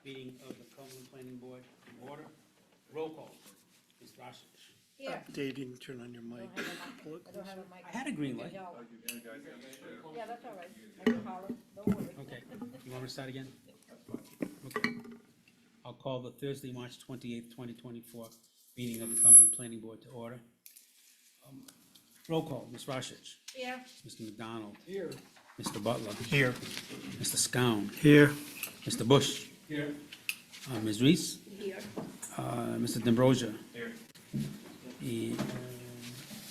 meeting of the Cumberland Planning Board in order. Roll call. Ms. Rashid. Here. Dave, you can turn on your mic. Pull it I don't have closer. a mic. I had a green light. No. Yeah, that's all right. I can holler, don't worry. Okay, you want me to start again? Okay. I'll call the Thursday, March 28th, 2024 meeting of the Cumberland Planning Board to order. Roll call, Ms. Rashid. Here. Mr. McDonald. Here. Mr. Butler. Here. Mr. Scown. Here. Mr. Bush. Here. Ms. Reese. Here. Mr. D'Ambrosia. Here.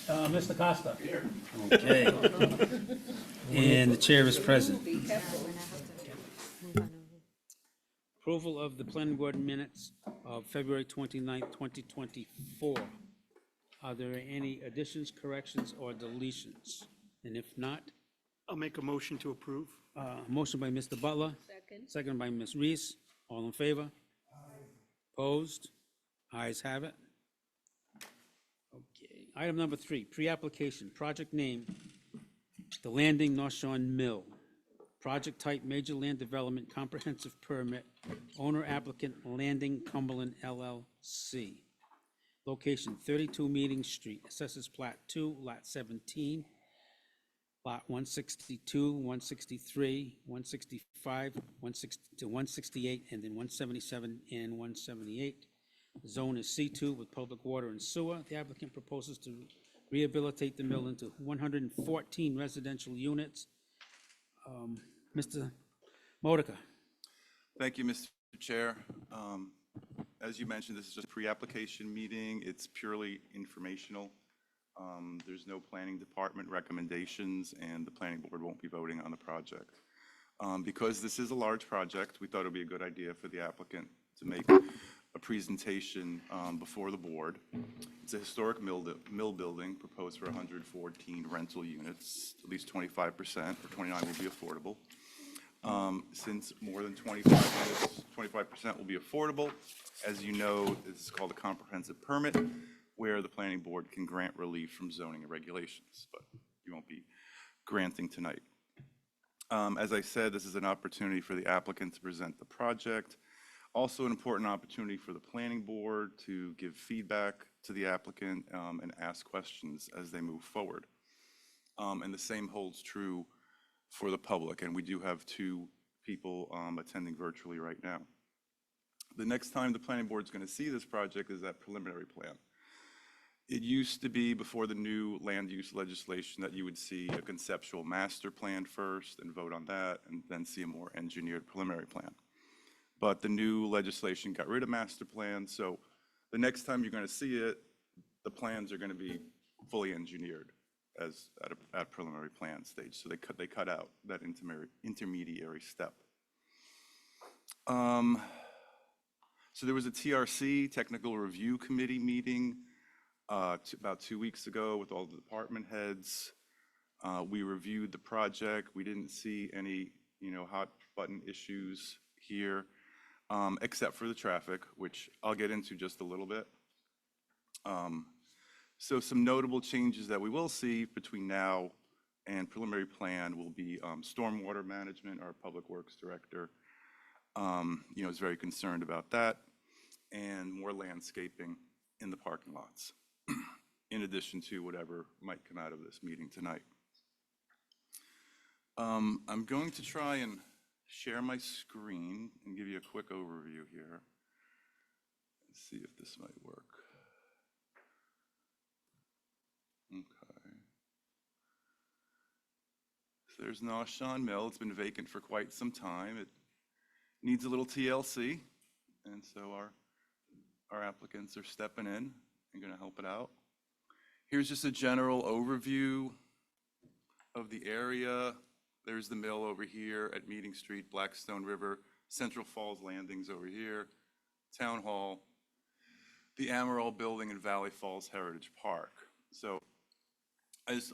And Mr. Costa. Here. Okay. And the chair is present. Be careful. Approval of the planning board minutes of February 29th, 2024. Are there any additions, corrections, or deletions? And if not, I'll make a motion to approve. motion by Mr. Butler, Second. second by Ms. Reese. All in favor? Opposed? Ayes have it. Okay. Item number 3, pre-application, project name, The Landing North Shore Mill. Project type, major land development, comprehensive permit, owner applicant, Landing Cumberland LLC. Location, 32 Meeting Street, Assessors Plat 2, Lot 17, Lot 162, 163, 165, 160 to 168, and then 177 and 178. The zone is C2 with public water and sewer. The applicant proposes to rehabilitate the mill into 114 residential units. Mr. Modica. Thank you, Mr. Chair. As you mentioned, this is just a pre-application meeting. It's purely informational. There's no planning department recommendations, and the planning board won't be voting on the project. Because this is a large project, we thought it would be a good idea for the applicant to make a presentation before the board. It's a historic mill building proposed for 114 rental units. At least 25% or 29 will be affordable. Since more than 25% will be affordable, as you know, this is called a comprehensive permit, where the planning board can grant relief from zoning and regulations, but you won't be granting tonight. As I said, this is an opportunity for the applicant to present the project. Also an important opportunity for the planning board to give feedback to the applicant and ask questions as they move forward. And the same holds true for the public, and we do have 2 people attending virtually right now. The next time the planning board is going to see this project is that preliminary plan. It used to be before the new land use legislation that you would see a conceptual master plan first and vote on that, and then see a more engineered preliminary plan. But the new legislation got rid of master plans, so the next time you're going to see it, the plans are going to be fully engineered as at preliminary plan stage. So they cut out that intermediary step. So there was a TRC, Technical Review Committee meeting about 2 weeks ago with all the department heads. We reviewed the project. We didn't see any, hot button issues here, except for the traffic, which I'll get into just a little bit. So some notable changes that we will see between now and preliminary plan will be stormwater management. Our public works director, is very concerned about that, and more landscaping in the parking lots, in addition to whatever might come out of this meeting tonight. I'm going to try and share my screen and give you a quick overview here. Let's see if this might work. Okay. So there's North Shore Mill. It's been vacant for quite some time. It needs a little TLC, and so our applicants are stepping in and going to help it out. Here's just a general overview of the area. There's the mill over here at Meeting Street, Blackstone River, Central Falls Landings over here, Town Hall, the Amaral Building, and Valley Falls Heritage Park. So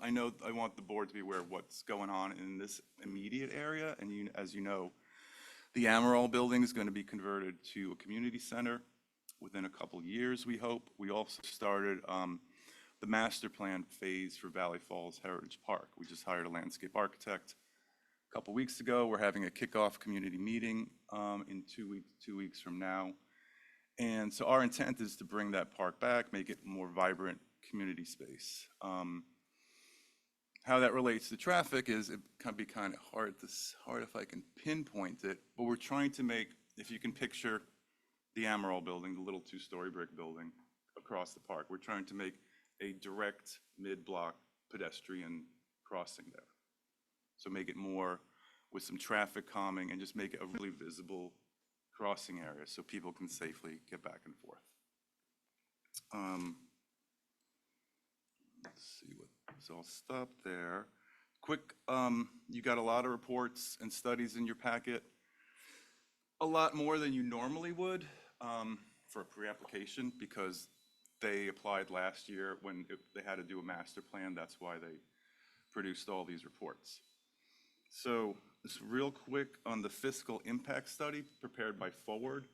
I know I want the board to be aware of what's going on in this immediate area, and as you know, the Amaral Building is going to be converted to a community center within a couple years, we hope. We also started the master plan phase for Valley Falls Heritage Park. We just hired a landscape architect a couple weeks ago. We're having a kickoff community meeting in 2 weeks from now. And so our intent is to bring that park back, make it a more vibrant community space. How that relates to traffic is it can be kind of hard if I can pinpoint it, but we're trying to make, if you can picture the Amaral building, the little 2-story brick building across the park, we're trying to make a direct mid-block pedestrian crossing there. So make it more with some traffic calming and just make it a really visible crossing area so people can safely get back and forth. Let's see what, so I'll stop there. Quick, you got a lot of reports and studies in your packet. A lot more than you normally would for a pre-application because they applied last year when they had to do a master plan. That's why they produced all these reports. So just real quick on the fiscal impact study prepared by Forward.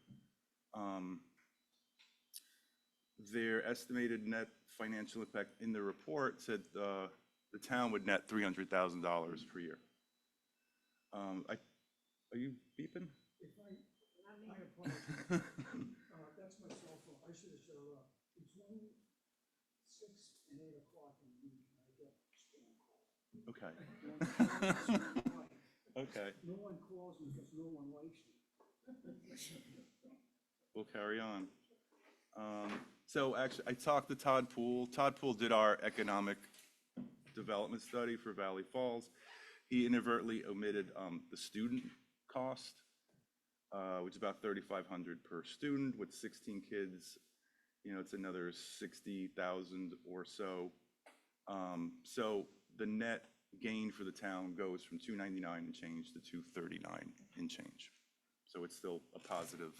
Their estimated net financial impact in the report said the town would net $300,000 per year. Are you beeping? I apologize. That's my cell phone. I should have shut it off. Between 6 and 8 o'clock in the evening, I get spam calls. Okay. Okay. No one calls me because no one likes me. We'll carry on. So actually, I talked to Todd Poole. Todd Poole did our economic development study for Valley Falls. He inadvertently omitted the student cost, which is about $3,500 per student with 16 kids. You know, it's another 60,000 or so. So the net gain for the town goes from $299 and change to $239 and change. So it's still a positive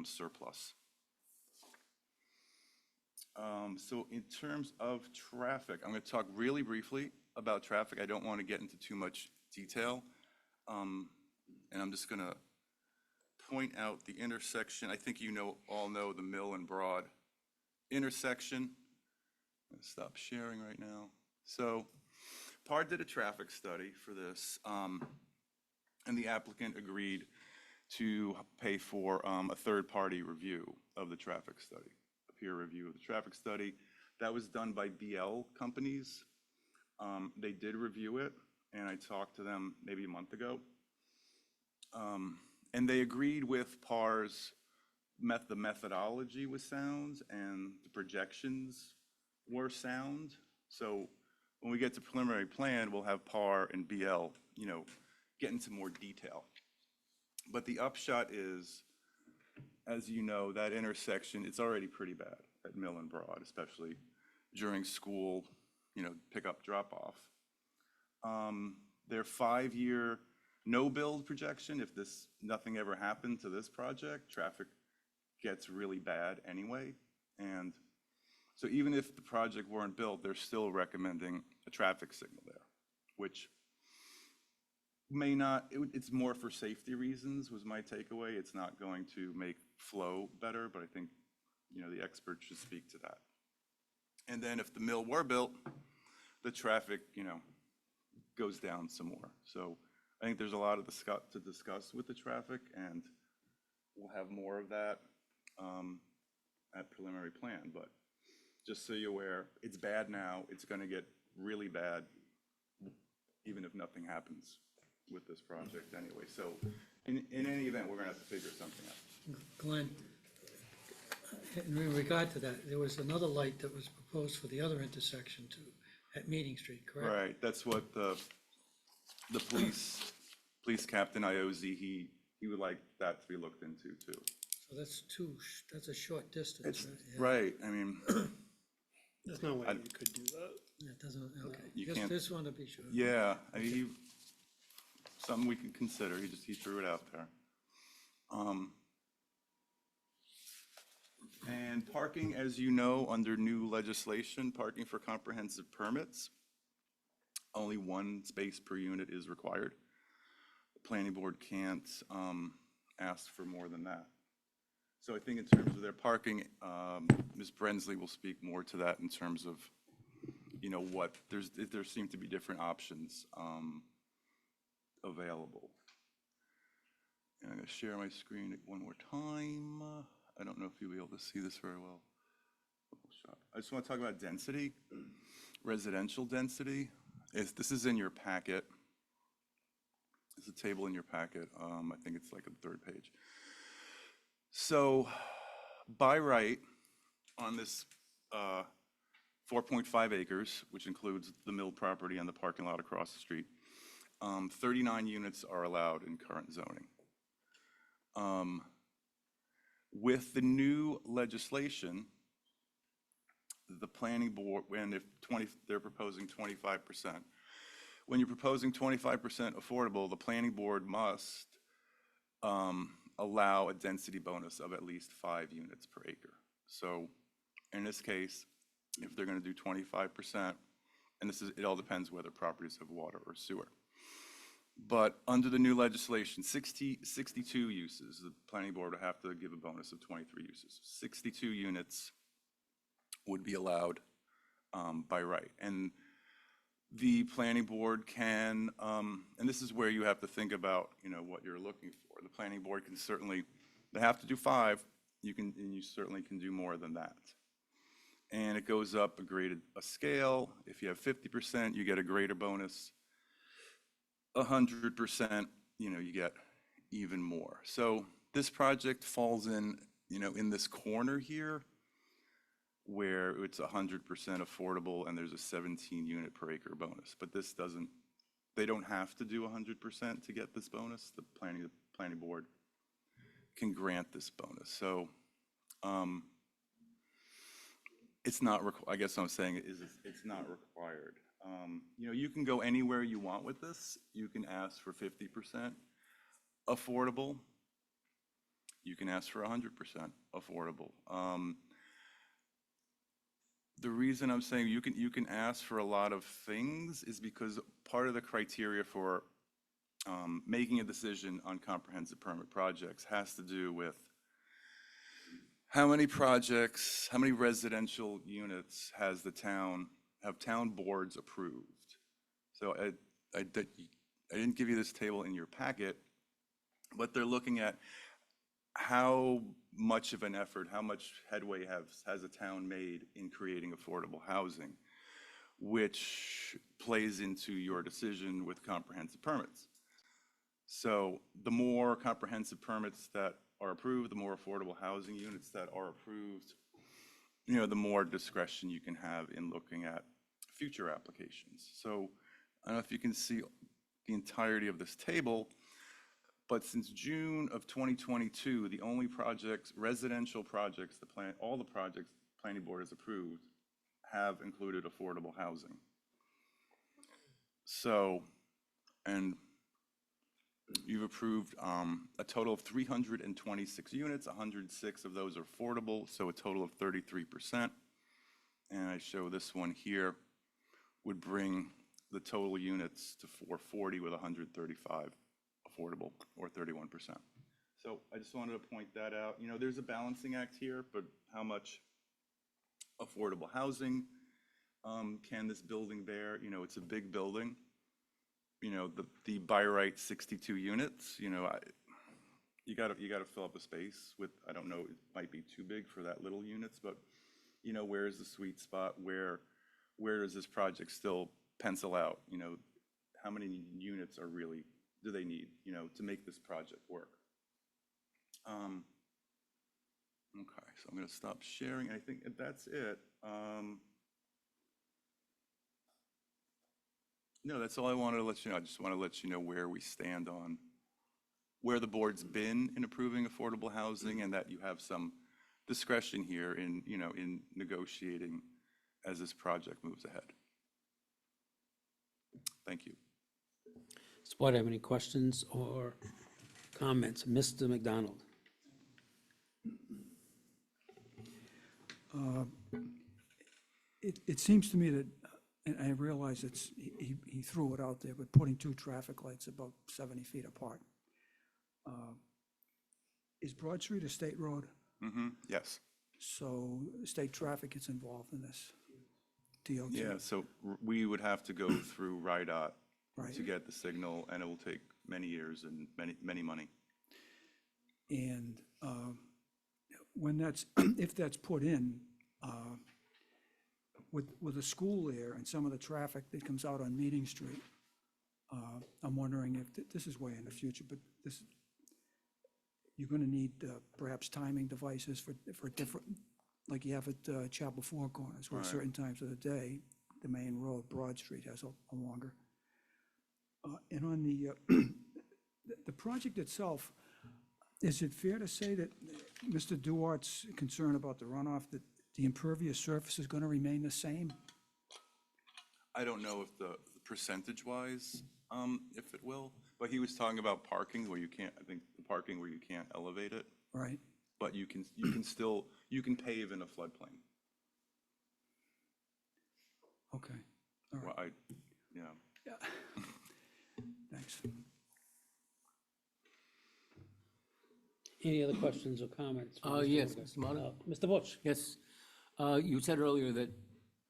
surplus. So in terms of traffic, I'm going to talk really briefly about traffic. I don't want to get into too much detail. And I'm just going to point out the intersection. I think you all know the Mill and Broad intersection. I'm going to stop sharing right now. So PAR did a traffic study for this, and the applicant agreed to pay for a third-party review of the traffic study, a peer review of the traffic study. That was done by BL companies. They did review it, and I talked to them maybe a month ago. And they agreed with PAR's, the methodology was sound and the projections were sound. So when we get to preliminary plan, we'll have PAR and BL, get into more detail. But the upshot is, as you know, that intersection, it's already pretty bad at Mill and Broad, especially during school, pick-up, drop-off. Their 5-year no-build projection, if nothing ever happened to this project, traffic gets really bad anyway. And so even if the project weren't built, they're still recommending a traffic signal there, which may not, it's more for safety reasons was my takeaway. It's not going to make flow better, but I think, the experts should speak to that. And then if the mill were built, the traffic, goes down some more. So I think there's a lot to discuss with the traffic, and we'll have more of that at preliminary plan. But just so you're aware, it's bad now. It's going to get really bad even if nothing happens with this project anyway. So in any event, we're going to have to figure something out. Glenn, in regard to that, there was another light that was proposed for the other intersection too, at Meeting Street, correct? Right, that's what the police captain Iozzi, he would like that to be looked into too. So that's a short distance, It's, right? Yeah. right, I mean, There's no way you could do that. It doesn't, okay. You Just can't- this one to be sure. yeah, I mean, something we can consider, he threw it out there. And parking, as you know, under new legislation, parking for comprehensive permits, only 1 space per unit is required. The planning board can't ask for more than that. So I think in terms of their parking, Ms. Brensley will speak more to that in terms of, there seem to be different options available. And I'm going to share my screen one more time. I don't know if you'll be able to see this very well. I just want to talk about density, residential density. This is in your packet. There's a table in your packet. I think it's like the third page. So by right, on this 4.5 acres, which includes the mill property and the parking lot across the street, 39 units are allowed in current zoning. With the new legislation, the planning board, when they're proposing 25%. When you're proposing 25% affordable, the planning board must allow a density bonus of at least 5 units per acre. So in this case, if they're going to do 25%, and it all depends whether properties have water or sewer. But under the new legislation, 62 uses, the planning board would have to give a bonus of 23 uses. 62 units would be allowed by right. And the planning board can, and this is where you have to think about, what you're looking for. The planning board can certainly, they have to do 5, and you certainly can do more than that. And it goes up a scale. If you have 50%, you get a greater bonus. 100%, you get even more. So this project falls in this corner here, where it's 100% affordable and there's a 17 unit per acre bonus. But they don't have to do 100% to get this bonus. The planning board can grant this bonus. So it's not, I guess what I'm saying is it's not required. You can go anywhere you want with this. You can ask for 50% affordable. You can ask for 100% affordable. The reason I'm saying you can ask for a lot of things is because part of the criteria for making a decision on comprehensive permit projects has to do with how many residential units have town boards approved. So I didn't give you this table in your packet, but they're looking at how much of an effort, how much headway has a town made in creating affordable housing, which plays into your decision with comprehensive permits. So the more comprehensive permits that are approved, the more affordable housing units that are approved, the more discretion you can have in looking at future applications. So I don't know if you can see the entirety of this table, but since June of 2022, the only residential projects, all the projects the planning board has approved have included affordable housing. So, and you've approved a total of 326 units, 106 of those are affordable, so a total of 33%. And I show this one here would bring the total units to 440 with 135 affordable, or 31%. So I just wanted to point that out. There's a balancing act here, but how much affordable housing can this building bear? It's a big building. The by right 62 units. You got to fill up a space with. I don't know. It might be too big for that little units, but where is the sweet spot? Where does this project still pencil out? How many units do they need, to make this project work? Okay, so I'm going to stop sharing. I think that's it. No, that's all I wanted to let you know. I just want to let you know where we stand on where the board's been in approving affordable housing, and that you have some discretion here in negotiating as this project moves ahead. Thank you. Does the board have any questions or comments? Mr. McDonald? It seems to me that, and I realize he threw it out there, but putting 2 traffic lights about 70 feet apart. Is Broad Street a state road? Mm-hmm. Yes. So state traffic gets involved in this? DOT? Yeah, so we would have to go through RIDOT Right. to get the signal, and it will take many years and many money. And when that's, if that's put in, with a school there and some of the traffic that comes out on Meeting Street, I'm wondering if, this is way in the future, but this, you're gonna need perhaps timing devices for different, like you have at Chapel Four Corners, where Right. certain times of the day, the main road, Broad Street, has a longer. And on the, the project itself, is it fair to say that Mr. Duarte's concern about the runoff, that the impervious surface is gonna remain the same? I don't know if the percentage-wise, if it will, but he was talking about parking where you can't, I think the parking where you can't elevate it, Right? but you can still, you can pave in a floodplain. Okay, all right, Well, yeah. thanks. Any other questions or comments? for Mr. Yes, Unger? Mr. Monaco. Mr. Butch? Yes, you said earlier that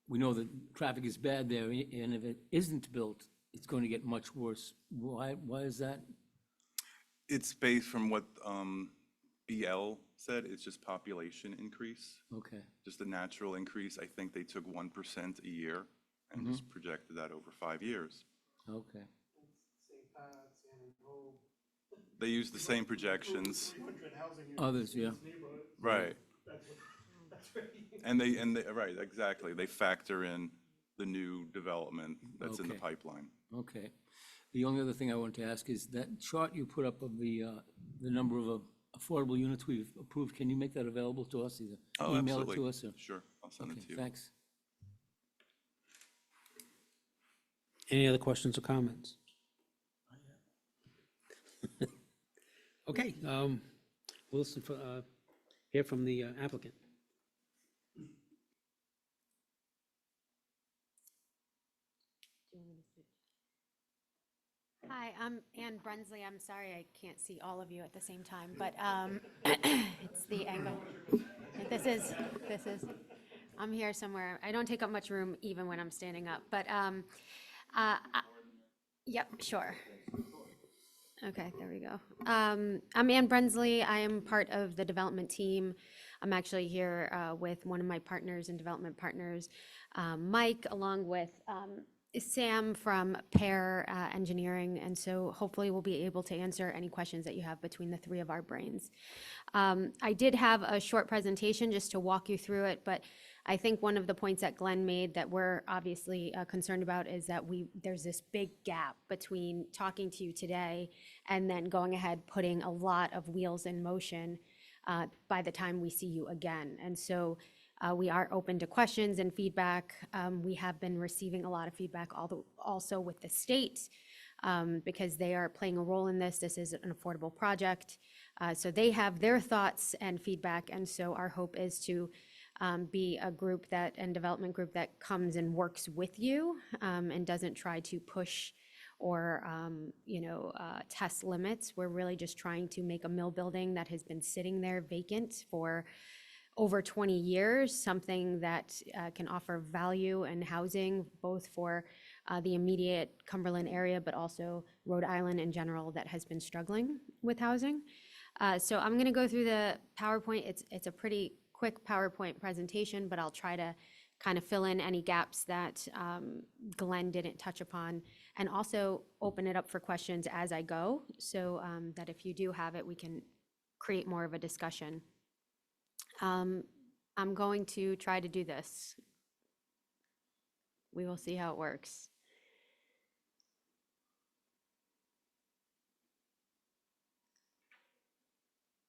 we know that traffic is bad there, and if it isn't built, it's going to get much worse. Why is that? It's based from what BL said, it's just population increase, Okay, just a natural increase. I think they took 1% a year and just projected that over 5 years. okay. They used the same projections. Others, yeah. Right. And right, exactly. They factor in the new development that's in the Okay. pipeline. Okay. The only other thing I wanted to ask is that chart you put up of the number of affordable units we've approved, can you make that available to us, either Oh, email it absolutely. to us? Or? Sure, I'll send it Okay, to you. thanks. Any other questions or comments? Okay, we'll listen for, hear from the applicant. Hi, I'm Ann Brunsley. I'm sorry I can't see all of you at the same time, but it's the angle. This is, I'm here somewhere. I don't take up much room even when I'm standing up, but, yep, sure. Okay, there we go. I'm Ann Brunsley. I am part of the development team. I'm actually here with one of my partners and development partners, Mike, along with Sam from Pear Engineering, and so hopefully we'll be able to answer any questions that you have between the three of our brains. I did have a short presentation just to walk you through it, but I think one of the points that Glenn made that we're obviously concerned about is that there's this big gap between talking to you today and then going ahead, putting a lot of wheels in motion by the time we see you again. And so we are open to questions and feedback. We have been receiving a lot of feedback also with the state because they are playing a role in this. This is an affordable project. So they have their thoughts and feedback. And so our hope is to be a group and development group that comes and works with you and doesn't try to push or, test limits. We're really just trying to make a mill building that has been sitting there vacant for over 20 years, something that can offer value and housing both for the immediate Cumberland area, but also Rhode Island in general that has been struggling with housing. So I'm going to go through the PowerPoint. It's a pretty quick PowerPoint presentation, but I'll try to kind of fill in any gaps that Glenn didn't touch upon, and also open it up for questions as I go, so that if you do have it, we can create more of a discussion. I'm going to try to do this. We will see how it works.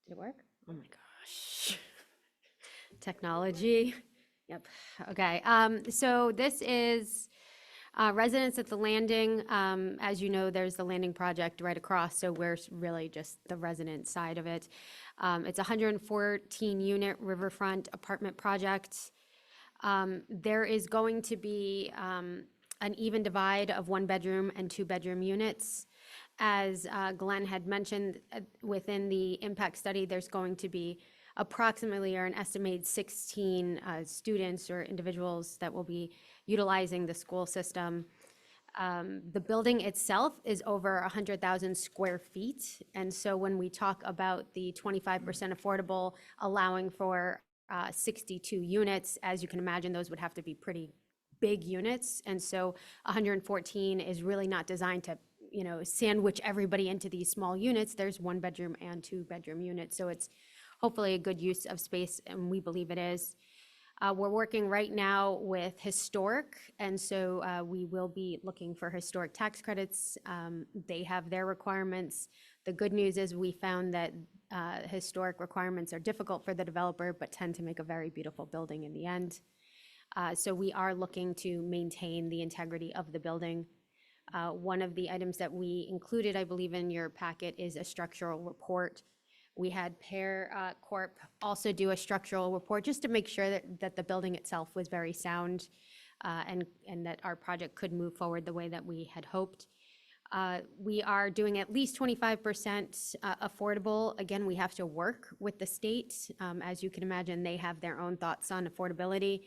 Did it work? Oh my gosh. Technology. Yep. Okay. So this is residents at the landing. As you know, there's the landing project right across, so we're really just the resident side of it. It's a 114-unit riverfront apartment project. There is going to be an even divide of 1-bedroom and 2-bedroom units. As Glenn had mentioned, within the impact study, there's going to be approximately or an estimated 16 students or individuals that will be utilizing the school system. The building itself is over 100,000 square feet. And so when we talk about the 25% affordable, allowing for 62 units, as you can imagine, those would have to be pretty big units. And so 114 is really not designed to, sandwich everybody into these small units. There's 1-bedroom and 2-bedroom units. So it's hopefully a good use of space, and we believe it is. We're working right now with historic, and so we will be looking for historic tax credits. They have their requirements. The good news is we found that historic requirements are difficult for the developer, but tend to make a very beautiful building in the end. So we are looking to maintain the integrity of the building. One of the items that we included, I believe, in your packet is a structural report. We had Pear Corp also do a structural report just to make sure that the building itself was very sound and that our project could move forward the way that we had hoped. We are doing at least 25% affordable. Again, we have to work with the state. As you can imagine, they have their own thoughts on affordability.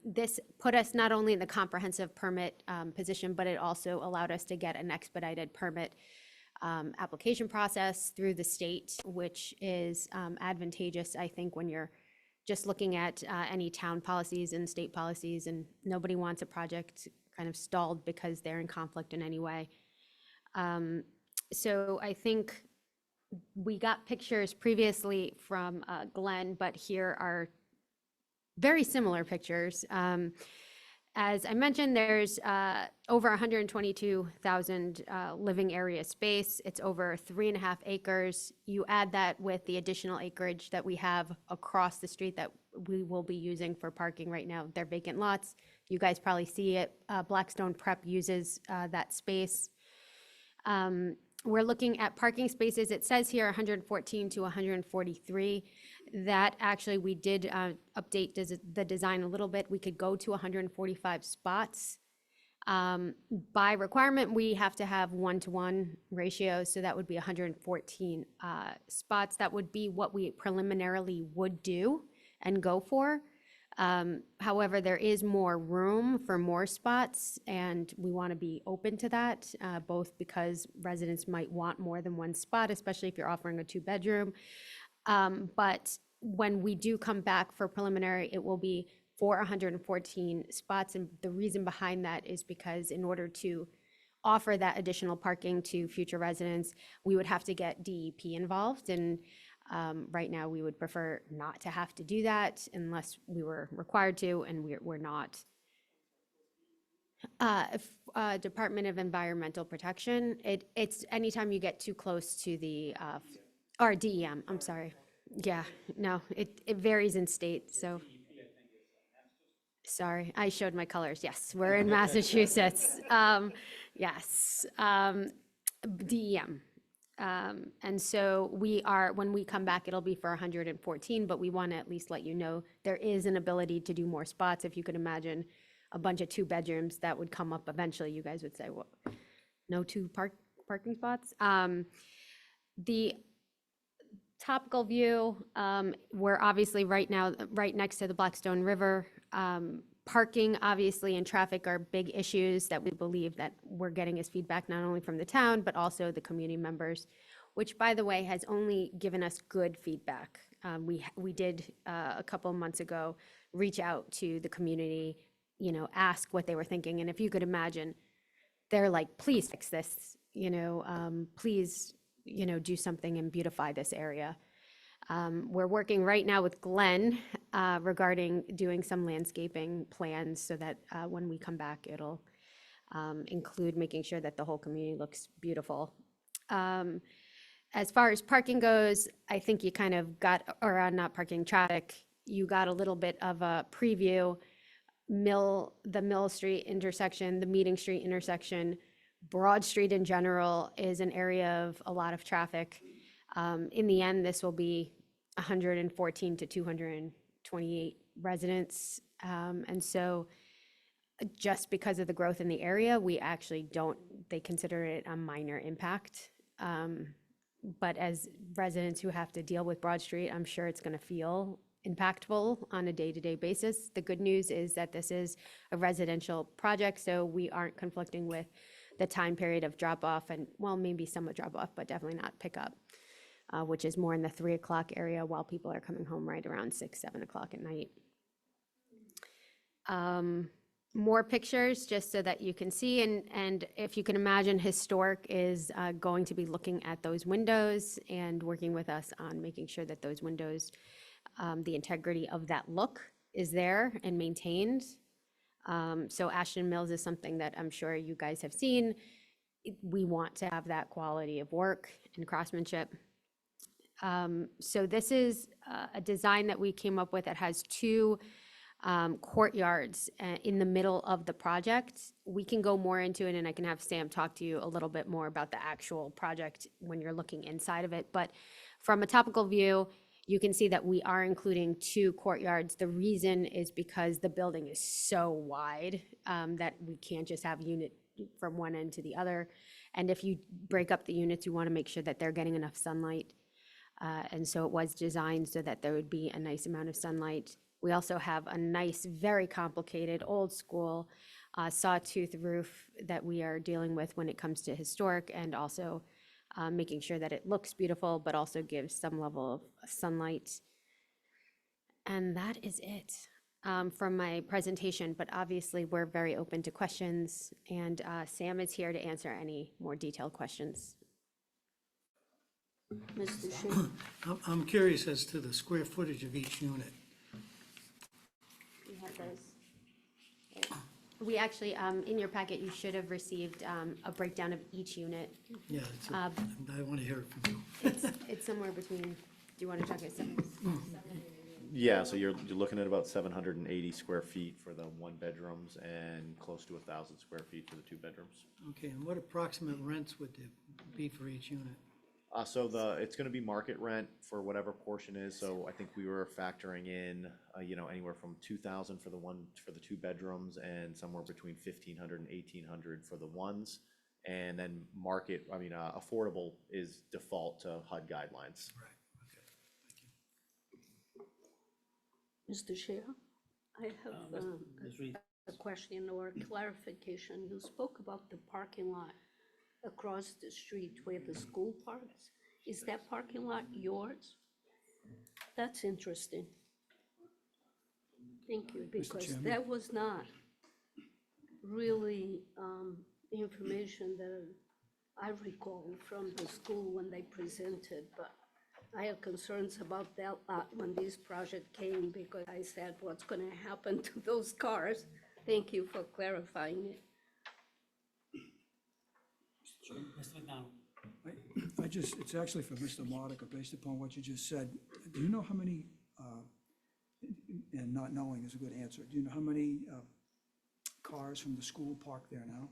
This put us not only in the comprehensive permit position, but it also allowed us to get an expedited permit application process through the state, which is advantageous, I think, when you're just looking at any town policies and state policies, and nobody wants a project kind of stalled because they're in conflict in any way. So I think we got pictures previously from Glenn, but here are very similar pictures. As I mentioned, there's over 122,000 living area space. It's over 3.5 acres. You add that with the additional acreage that we have across the street that we will be using for parking right now. They're vacant lots. You guys probably see it. Blackstone Prep uses that space. We're looking at parking spaces. It says here 114 to 143. That actually, we did update the design a little bit. We could go to 145 spots. By requirement, we have to have 1-to-1 ratio, so that would be 114 spots. That would be what we preliminarily would do and go for. However, there is more room for more spots, and we want to be open to that, both because residents might want more than one spot, especially if you're offering a 2-bedroom. But when we do come back for preliminary, it will be for 114 spots. And the reason behind that is because in order to offer that additional parking to future residents, we would have to get DEP involved. And right now, we would prefer not to have to do that unless we were required to, and we're not. Department of Environmental Protection, it's anytime you get too close to the, or DEM, I'm sorry. Yeah, no, it varies in state, so. Sorry, I showed my colors. Yes, we're in Massachusetts. Yes, DEM. And so when we come back, it'll be for 114, but we want to at least let you know there is an ability to do more spots. If you could imagine a bunch of 2-bedrooms, that would come up eventually. You guys would say, well, no parking spots. The topical view, we're obviously right now right next to the Blackstone River. Parking, obviously, and traffic are big issues that we believe that we're getting as feedback not only from the town, but also the community members, which, by the way, has only given us good feedback. We did, a couple of months ago, reach out to the community, ask what they were thinking. And if you could imagine, they're like, please fix this, please, do something and beautify this area. We're working right now with Glenn regarding doing some landscaping plans so that when we come back, it'll include making sure that the whole community looks beautiful. As far as parking goes, I think you kind of got, or not parking, traffic, you got a little bit of a preview. The Mill Street intersection, the Meeting Street intersection, Broad Street in general is an area of a lot of traffic. In the end, this will be 114 to 228 residents. And so just because of the growth in the area, we actually they consider it a minor impact. But as residents who have to deal with Broad Street, I'm sure it's going to feel impactful on a day-to-day basis. The good news is that this is a residential project, so we aren't conflicting with the time period of drop-off and, well, maybe somewhat drop-off, but definitely not pickup, which is more in the 3 o'clock area while people are coming home right around 6, 7 o'clock at night. More pictures, just so that you can see, and if you can imagine, Historic is going to be looking at those windows and working with us on making sure that those windows, the integrity of that look is there and maintained. So Ashton Mills is something that I'm sure you guys have seen. We want to have that quality of work and craftsmanship. So this is a design that we came up with that has 2 courtyards in the middle of the project. We can go more into it, and I can have Sam talk to you a little bit more about the actual project when you're looking inside of it. But from a topical view, you can see that we are including 2 courtyards. The reason is because the building is so wide that we can't just have unit from one end to the other. And if you break up the units, you want to make sure that they're getting enough sunlight. And so it was designed so that there would be a nice amount of sunlight. We also have a nice, very complicated, old school sawtooth roof that we are dealing with when it comes to historic, and also making sure that it looks beautiful, but also gives some level of sunlight. And that is it from my presentation, but obviously we're very open to questions, and Sam is here to answer any more detailed questions. Mr. Shea? I'm curious as to the square footage of each unit. We have those. We actually, in your packet, you should have received a breakdown of each unit. Yeah, I want to hear it from you. It's somewhere between, do you want to check it? Yeah, so you're looking at about 780 square feet for the 1 bedrooms and close to 1,000 square feet for the 2 bedrooms. Okay, and what approximate rents would there be for each unit? So it's gonna be market rent for whatever portion is, so I think we were factoring in, anywhere from 2,000 for the 2 bedrooms, and somewhere between 1,500 and 1,800 for the ones. And then affordable is default to HUD guidelines. Right, okay, thank you. Mr. Shea? I have Ms. Reed. a question or clarification. You spoke about the parking lot across the street where the school parks. Is that parking lot yours? That's interesting. Thank you, because Chairman? that was not really information that I recall from the school when they presented, but I had concerns about that lot when this project came, because I said, what's gonna happen to those cars? Thank you for clarifying it. Mr. McDonald. It's actually for Mr. Modica, based upon what you just said. Do you know how many, and not knowing is a good answer, do you know how many cars from the school park there now?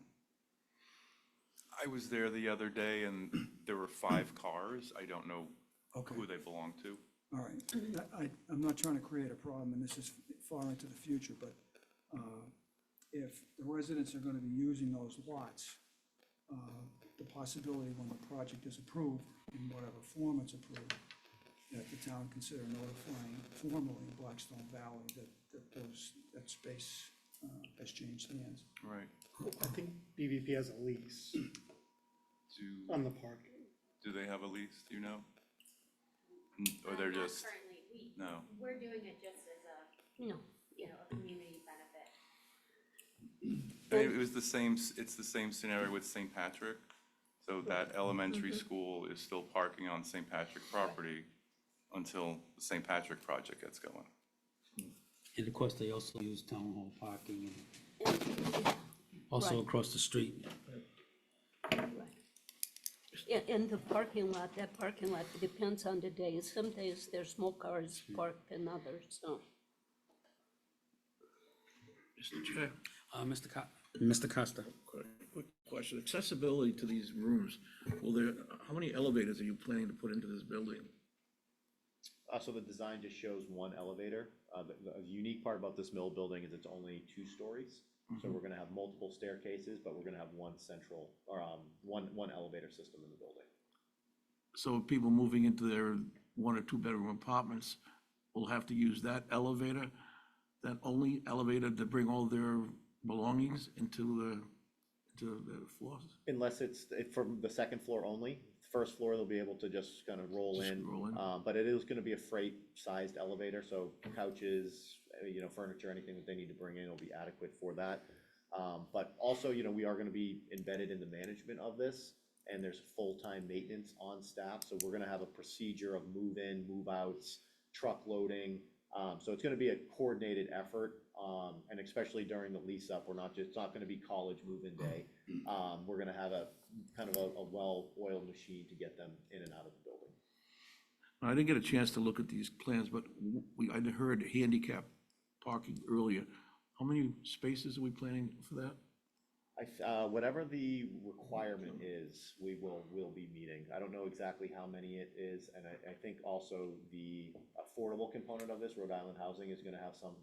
I was there the other day and there were 5 cars. I don't know Okay. who they belong to. All right. I'm not trying to create a problem, and this is far into the future, but if the residents are going to be using those lots, the possibility when the project is approved, in whatever form it's approved, that the town consider notifying formally Blackstone Valley that space has changed hands. Right. I think BVP has a lease on the park. Do they have a lease? Do you know? Or they're just, Currently, no. we're doing it just as No. a community benefit. It was it's the same scenario with St. Patrick. So that elementary school is still parking on St. Patrick property until the St. Patrick project gets going. And of course, they also use town hall parking and also Right. across the street. And the parking lot, that parking lot, it depends on the day. Some days there's more cars parked than others, so. Mr. Chair, Mr. Costa. quick question. Accessibility to these rooms, how many elevators are you planning to put into this building? So the design just shows 1 elevator. The unique part about this mill building is it's only 2 stories. So we're gonna have multiple staircases, but we're gonna have one central, or one elevator system in the building. So people moving into their 1 or 2 bedroom apartments will have to use that elevator, that only elevator to bring all their belongings into the floors? Unless it's from the second floor only. First floor, they'll be able to just kind of roll Just in. roll in. But it is gonna be a freight-sized elevator, so couches, furniture, anything that they need to bring in will be adequate for that. But also, we are gonna be embedded in the management of this, and there's full-time maintenance on staff, so we're gonna have a procedure of move-in, move-outs, truck loading. So it's gonna be a coordinated effort, and especially during the lease-up, it's not gonna be college move-in day. We're gonna have a kind of a well-oiled machine to get them in and out of the building. I didn't get a chance to look at these plans, but I heard handicap parking earlier. How many spaces are we planning for that? Whatever the requirement is, we'll be meeting. I don't know exactly how many it is, and I think also the affordable component of this, Rhode Island Housing, is gonna have some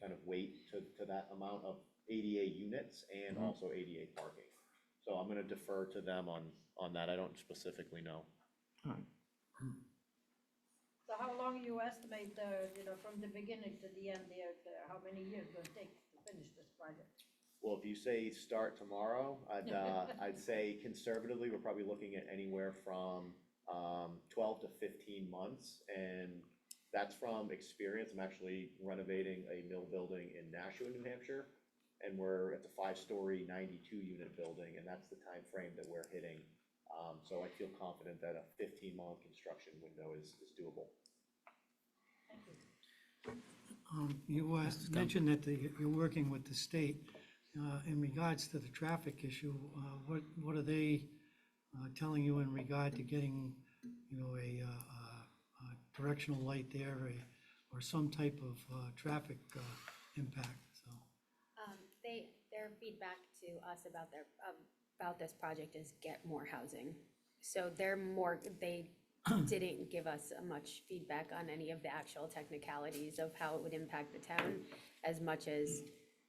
kind of weight to that amount of ADA units and also ADA parking. So I'm gonna defer to them on that. I don't specifically know. All right. So how long you estimate, from the beginning to the end there, how many years will it take to finish this project? Well, if you say start tomorrow, I'd say conservatively, we're probably looking at anywhere from 12 to 15 months. And that's from experience. I'm actually renovating a mill building in Nashua, New Hampshire. And it's a 5-story, 92-unit building, and that's the time frame that we're hitting. So I feel confident that a 15-month construction window is doable. You mentioned that you're working with the state. In regards to the traffic issue, what are they telling you in regard to getting, a directional light there or some type of traffic impact? So Their feedback to us about this project is get more housing. So they didn't give us much feedback on any of the actual technicalities of how it would impact the town, as much as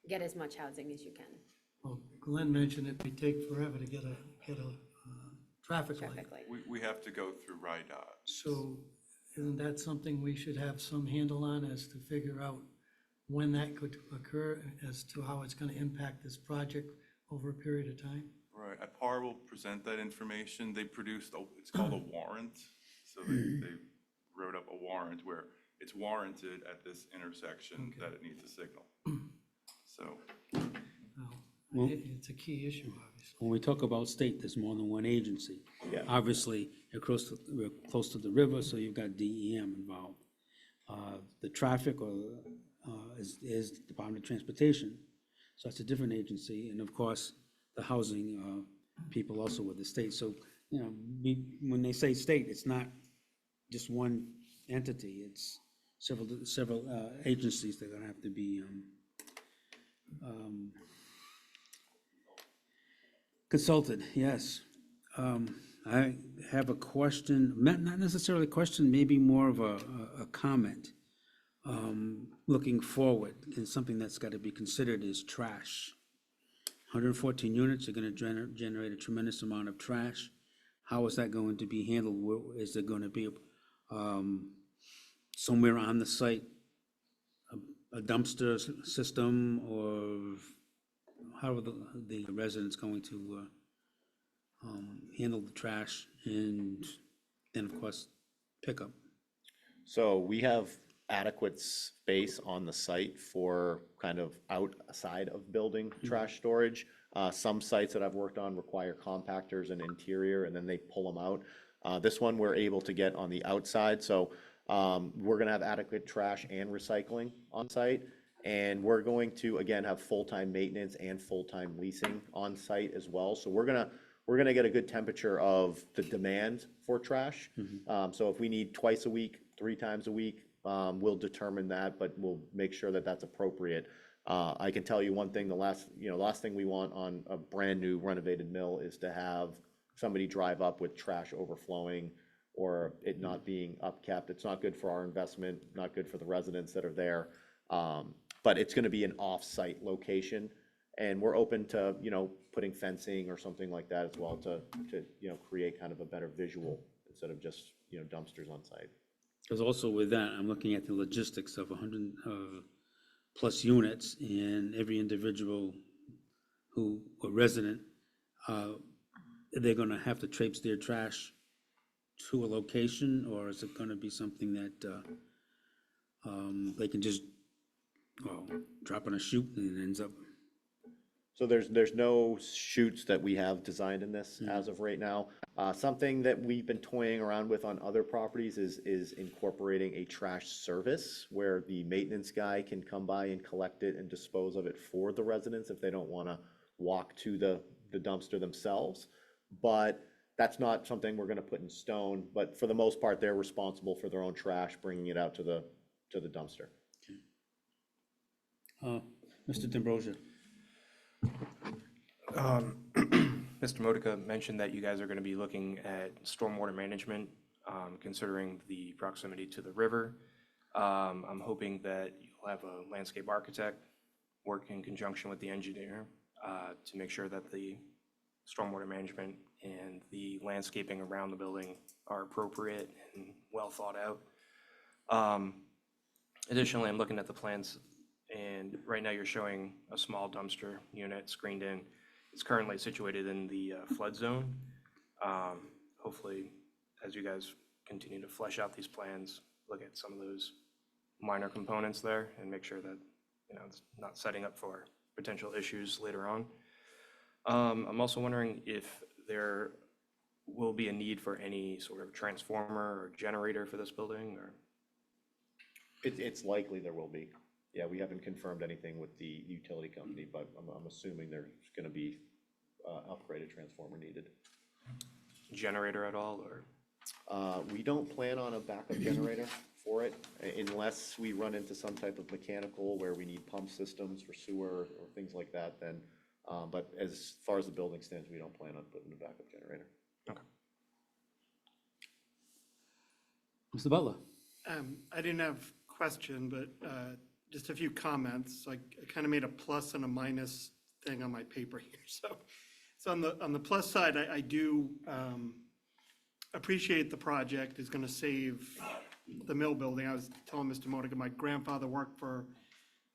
get as much housing as you can. Well, Glenn mentioned it may take forever to get a traffic light. Traffic light. We have to go through RIDOT. So isn't that something we should have some handle on as to figure out when that could occur as to how it's going to impact this project over a period of time? Right, APAR will present that information. They produced, it's called a warrant. So they wrote up a warrant where it's warranted at this intersection that it needs a signal. So, Well, it's a key issue, obviously. When we talk about state, there's more than one agency. Yeah. Obviously, we're close to the river, so you've got DEM involved. The traffic is Department of Transportation, so that's a different agency. And of course, the housing people also with the state. So, when they say state, it's not just one entity, it's several agencies that are gonna have to be consulted, yes. I have a question, not necessarily a question, maybe more of a comment. Looking forward, and something that's got to be considered is trash. 114 units are going to generate a tremendous amount of trash. How is that going to be handled? Is there going to be somewhere on the site a dumpster system, or how are the residents going to handle the trash, and then, of course, pickup? So we have adequate space on the site for kind of outside of building trash storage. Some sites that I've worked on require compactors and interior, and then they pull them out. This one, we're able to get on the outside, so we're gonna have adequate trash and recycling on site. And we're going to, again, have full-time maintenance and full-time leasing on site as well. So we're gonna get a good temperature of the demand for trash. So if we need twice a week, 3 times a week, we'll determine that, but we'll make sure that that's appropriate. I can tell you one thing, the last thing we want on a brand-new renovated mill is to have somebody drive up with trash overflowing or it not being upkept. It's not good for our investment, not good for the residents that are there. But it's gonna be an off-site location, and we're open to, putting fencing or something like that as well to create kind of a better visual instead of just, dumpsters on site. Because also with that, I'm looking at the logistics of 100 plus units, and every individual who, a resident, they're gonna have to traipse their trash to a location, or is it gonna be something that they can just, well, drop on a chute and it ends up? So there's no chutes that we have designed in this as of right now. Something that we've been toying around with on other properties is incorporating a trash service where the maintenance guy can come by and collect it and dispose of it for the residents if they don't want to walk to the dumpster themselves. But that's not something we're going to put in stone. But for the most part, they're responsible for their own trash, bringing it out to the dumpster. Mr. D'Ambrosio? Mr. Modica mentioned that you guys are going to be looking at stormwater management, considering the proximity to the river. I'm hoping that you'll have a landscape architect work in conjunction with the engineer to make sure that the stormwater management and the landscaping around the building are appropriate and well thought out. Additionally, I'm looking at the plans, and right now you're showing a small dumpster unit screened in. It's currently situated in the flood zone. Hopefully, as you guys continue to flesh out these plans, look at some of those minor components there and make sure that, you know, it's not setting up for potential issues later on. I'm also wondering if there will be a need for any sort of transformer or generator for this building, or? It's likely there will be. Yeah, we haven't confirmed anything with the utility company, but I'm assuming there's going to be upgraded transformer needed. Generator at all, or? We don't plan on a backup generator for it unless we run into some type of mechanical where we need pump systems for sewer or things like that, then, but as far as the building stands, we don't plan on putting a backup generator. Okay. Mr. Butler? I didn't have a question, but just a few comments. I kind of made a plus and a minus thing on my paper here. So on the plus side, I do appreciate the project is going to save the mill building. I was telling Mr. Modica, my grandfather worked for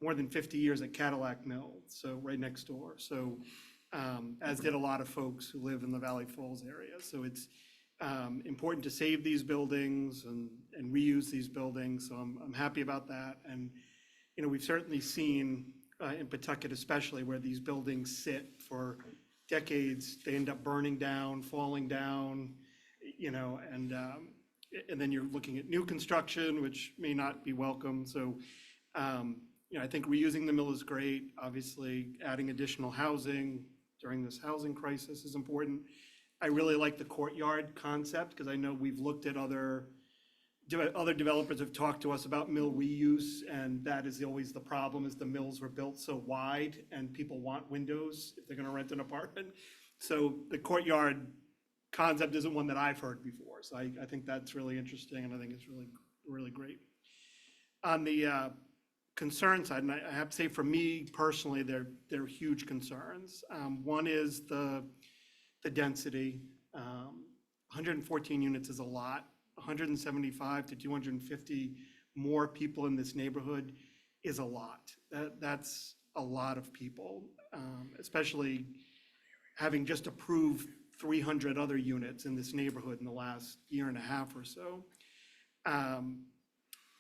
more than 50 years at Cadillac Mill, so right next door. So as did a lot of folks who live in the Valley Falls area. So it's important to save these buildings and reuse these buildings. So I'm happy about that. And, you know, we've certainly seen in Pawtucket especially where these buildings sit for decades, they end up burning down, falling down, you know, and then you're looking at new construction, which may not be welcome. So, you know, I think reusing the mill is great. Obviously, adding additional housing during this housing crisis is important. I really like the courtyard concept because I know we've looked at other developers have talked to us about mill reuse, and that is always the problem is the mills were built so wide and people want windows if they're going to rent an apartment. So the courtyard concept isn't one that I've heard before. So I think that's really interesting, and I think it's really, really great. On the concern side, and I have to say for me personally, they're huge concerns. One is the density. 114 units is a lot. 175 to 250 more people in this neighborhood is a lot. That's a lot of people, especially having just approved 300 other units in this neighborhood in the last year and a half or so.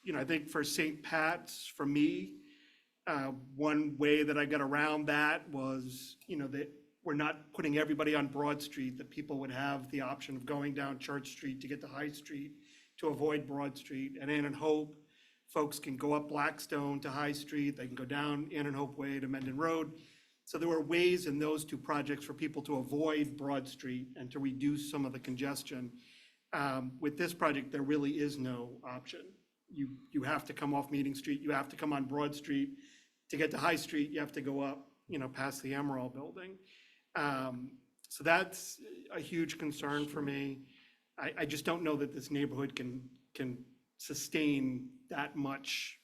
You know, I think for St. Pat's, for me, one way that I got around that was, you know, that we're not putting everybody on Broad Street, that people would have the option of going down Church Street to get to High Street to avoid Broad Street. And Ann and Hope, folks can go up Blackstone to High Street, they can go down Ann and Hope Way to Mendon Road. So there were ways in those two projects for people to avoid Broad Street and to reduce some of the congestion. With this project, there really is no option. You have to come off Meeting Street, you have to come on Broad Street. To get to High Street, you have to go up, you know, past the Emerald Building. So that's a huge concern for me. I just don't know that this neighborhood can sustain that much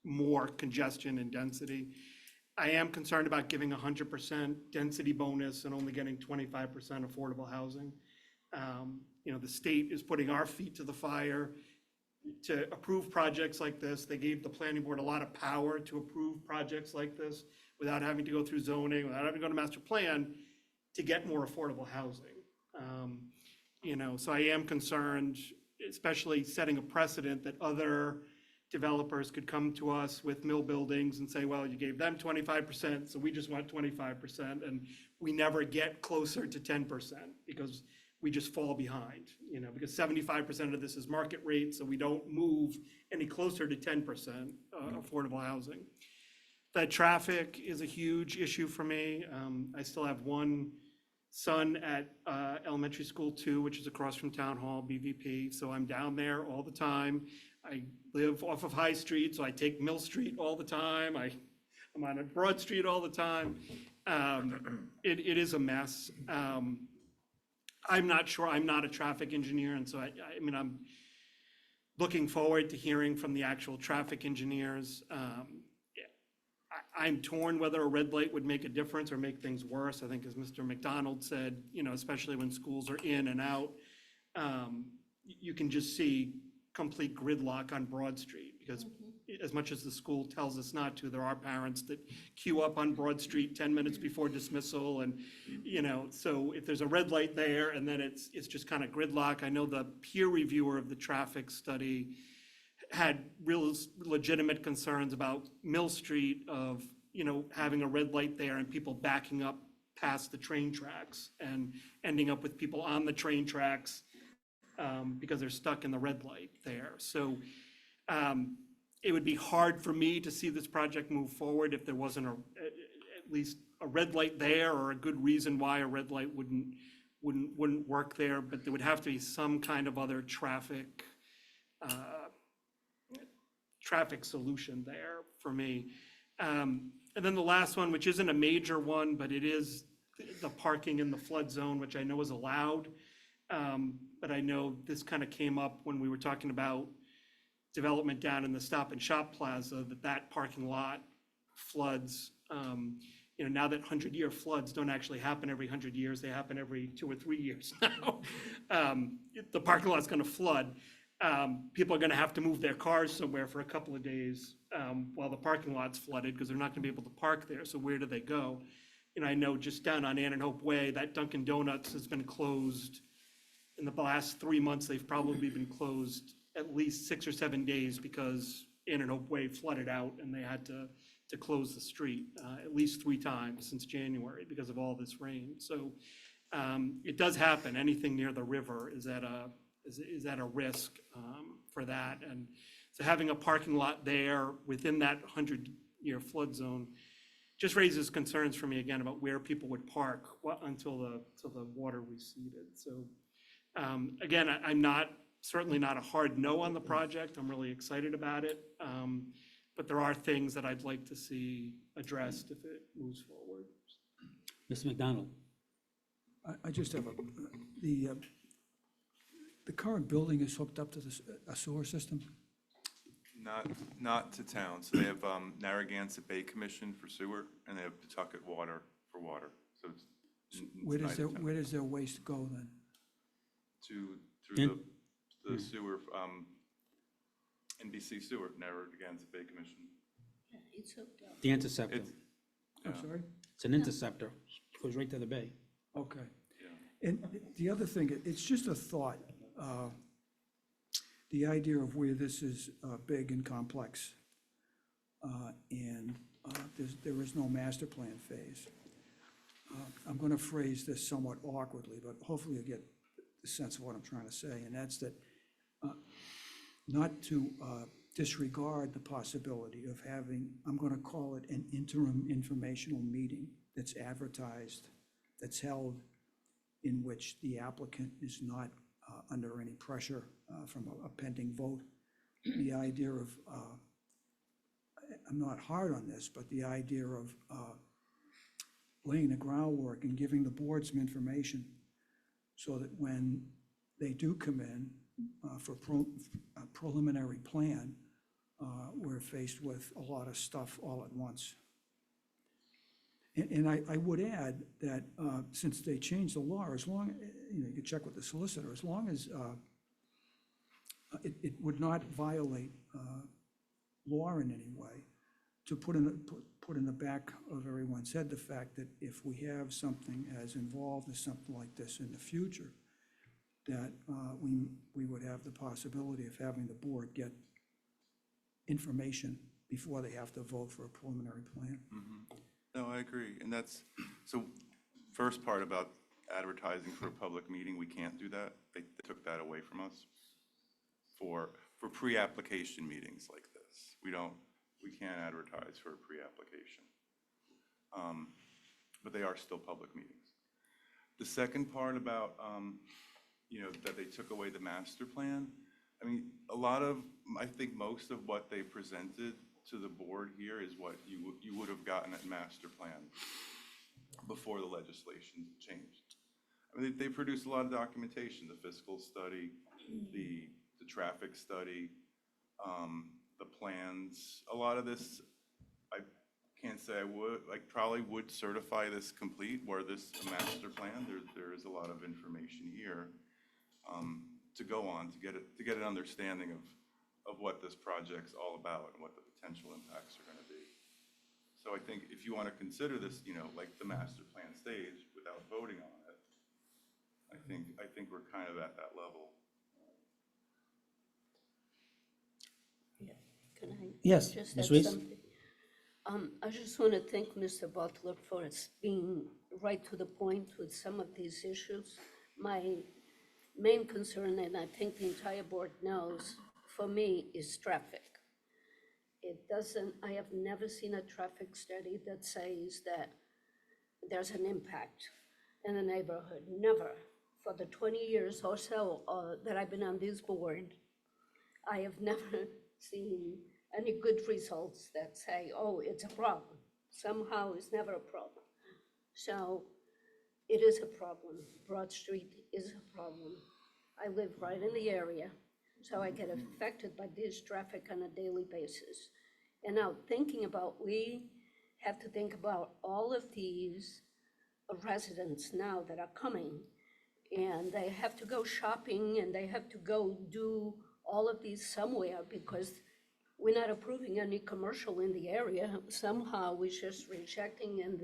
more congestion and density. I am concerned about giving 100% density bonus and only getting 25% affordable housing. You know, the state is putting our feet to the fire. to approve projects like this. They gave the planning board a lot of power to approve projects like this without having to go through zoning, without having to go to master plan to get more affordable housing. You know, so I am concerned, especially setting a precedent that other developers could come to us with mill buildings and say, well, you gave them 25%, so we just want 25%, and we never get closer to 10% because we just fall behind, you know, because 75% of this is market rate, so we don't move any closer to 10% affordable housing. That traffic is a huge issue for me. I still have one son at elementary school 2, which is across from Town Hall, BVP, so I'm down there all the time. I live off of High Street, so I take Mill Street all the time. I'm on Broad Street all the time. It is a mess. I'm not sure, I'm not a traffic engineer, and so I mean, I'm looking forward to hearing from the actual traffic engineers. I'm torn whether a red light would make a difference or make things worse. I think as Mr. McDonald said, you know, especially when schools are in and out, you can just see complete gridlock on Broad Street because as much as the school tells us not to, there are parents that queue up on Broad Street 10 minutes before dismissal and, you know, so if there's a red light there and then it's just kind of gridlock. I know the peer reviewer of the traffic study had real legitimate concerns about Mill Street of, you know, having a red light there and people backing up past the train tracks and ending up with people on the train tracks because they're stuck in the red light there. So it would be hard for me to see this project move forward if there wasn't at least a red light there or a good reason why a red light wouldn't work there, but there would have to be some kind of other traffic solution there for me. And then the last one, which isn't a major one, but it is the parking in the flood zone, which I know is allowed. But I know this kind of came up when we were talking about development down in the Stop and Shop Plaza, that parking lot floods. You know, now that 100-year floods don't actually happen every 100 years, they happen every 2 or 3 years now. The parking lot's gonna flood. People are gonna have to move their cars somewhere for a couple of days while the parking lot's flooded because they're not gonna be able to park there. So where do they go? And I know just down on Ann and Hope Way, that Dunkin' Donuts has been closed. In the last 3 months, they've probably been closed at least 6 or 7 days because Ann and Hope Way flooded out and they had to close the street at least 3 times since January because of all this rain. So it does happen. Anything near the river is at a risk for that. And so having a parking lot there within that 100-year flood zone just raises concerns for me again about where people would park until the water receded. So again, I'm certainly not a hard no on the project. I'm really excited about it. But there are things that I'd like to see addressed if it moves forward. Mr. McDonald? I just have the current building is hooked up to a sewer system? Not to town. So they have Narragansett Bay Commission for sewer, and they have Pawtucket Water for water. So it's Where not in town. where does their waste go then? Through the sewer, NBC Sewer, Narragansett Bay Commission. It's hooked up. The interceptor. I'm sorry? It's an interceptor. Goes right to the bay. Okay. And the other thing, it's just a thought. The idea of where this is big and complex, and there is no master plan phase. I'm going to phrase this somewhat awkwardly, but hopefully you get the sense of what I'm trying to say, and that's that not to disregard the possibility of having, I'm going to call it an interim informational meeting that's advertised, that's held, in which the applicant is not under any pressure from a pending vote. The idea of, I'm not hard on this, but the idea of laying the groundwork and giving the board some information so that when they do come in for a preliminary plan, we're faced with a lot of stuff all at once. And I would add that since they changed the law, as long, you know, you could check with the solicitor, as long as it would not violate law in any way to put in the back of everyone's head the fact that if we have something as involved as something like this in the future, that we would have the possibility of having the board get information before they have to vote for a preliminary plan. No, I agree, and that's, so first part about advertising for a public meeting, we can't do that. They took that away from us for pre-application meetings like this. We can't advertise for a pre-application. But they are still public meetings. The second part about, that they took away the master plan, I mean, I think most of what they presented to the board here is what you would have gotten at master plan before the legislation changed. I mean, they produced a lot of documentation, the fiscal study, the traffic study, the plans. A lot of this, I can't say I probably would certify this complete, where this a master plan. There is a lot of information here to go on to get an understanding of what this project's all about and what the potential impacts are going to be. So I think if you want to consider this, like the master plan stage without voting on it, I think we're kind of at that level. Can I? Yes, just Ms. add Reese? something? I just want to thank Mr. Butler for being right to the point with some of these issues. My main concern, and I think the entire board knows, for me, is traffic. I have never seen a traffic study that says that there's an impact in the neighborhood, never. For the 20 years or so that I've been on this board, I have never seen any good results that say, oh, it's a problem. Somehow it's never a problem. So it is a problem. Broad Street is a problem. I live right in the area, so I get affected by this traffic on a daily basis. And now we have to think about all of these residents now that are coming, and they have to go shopping and they have to go do all of these somewhere because we're not approving any commercial in the area. Somehow we're just rejecting and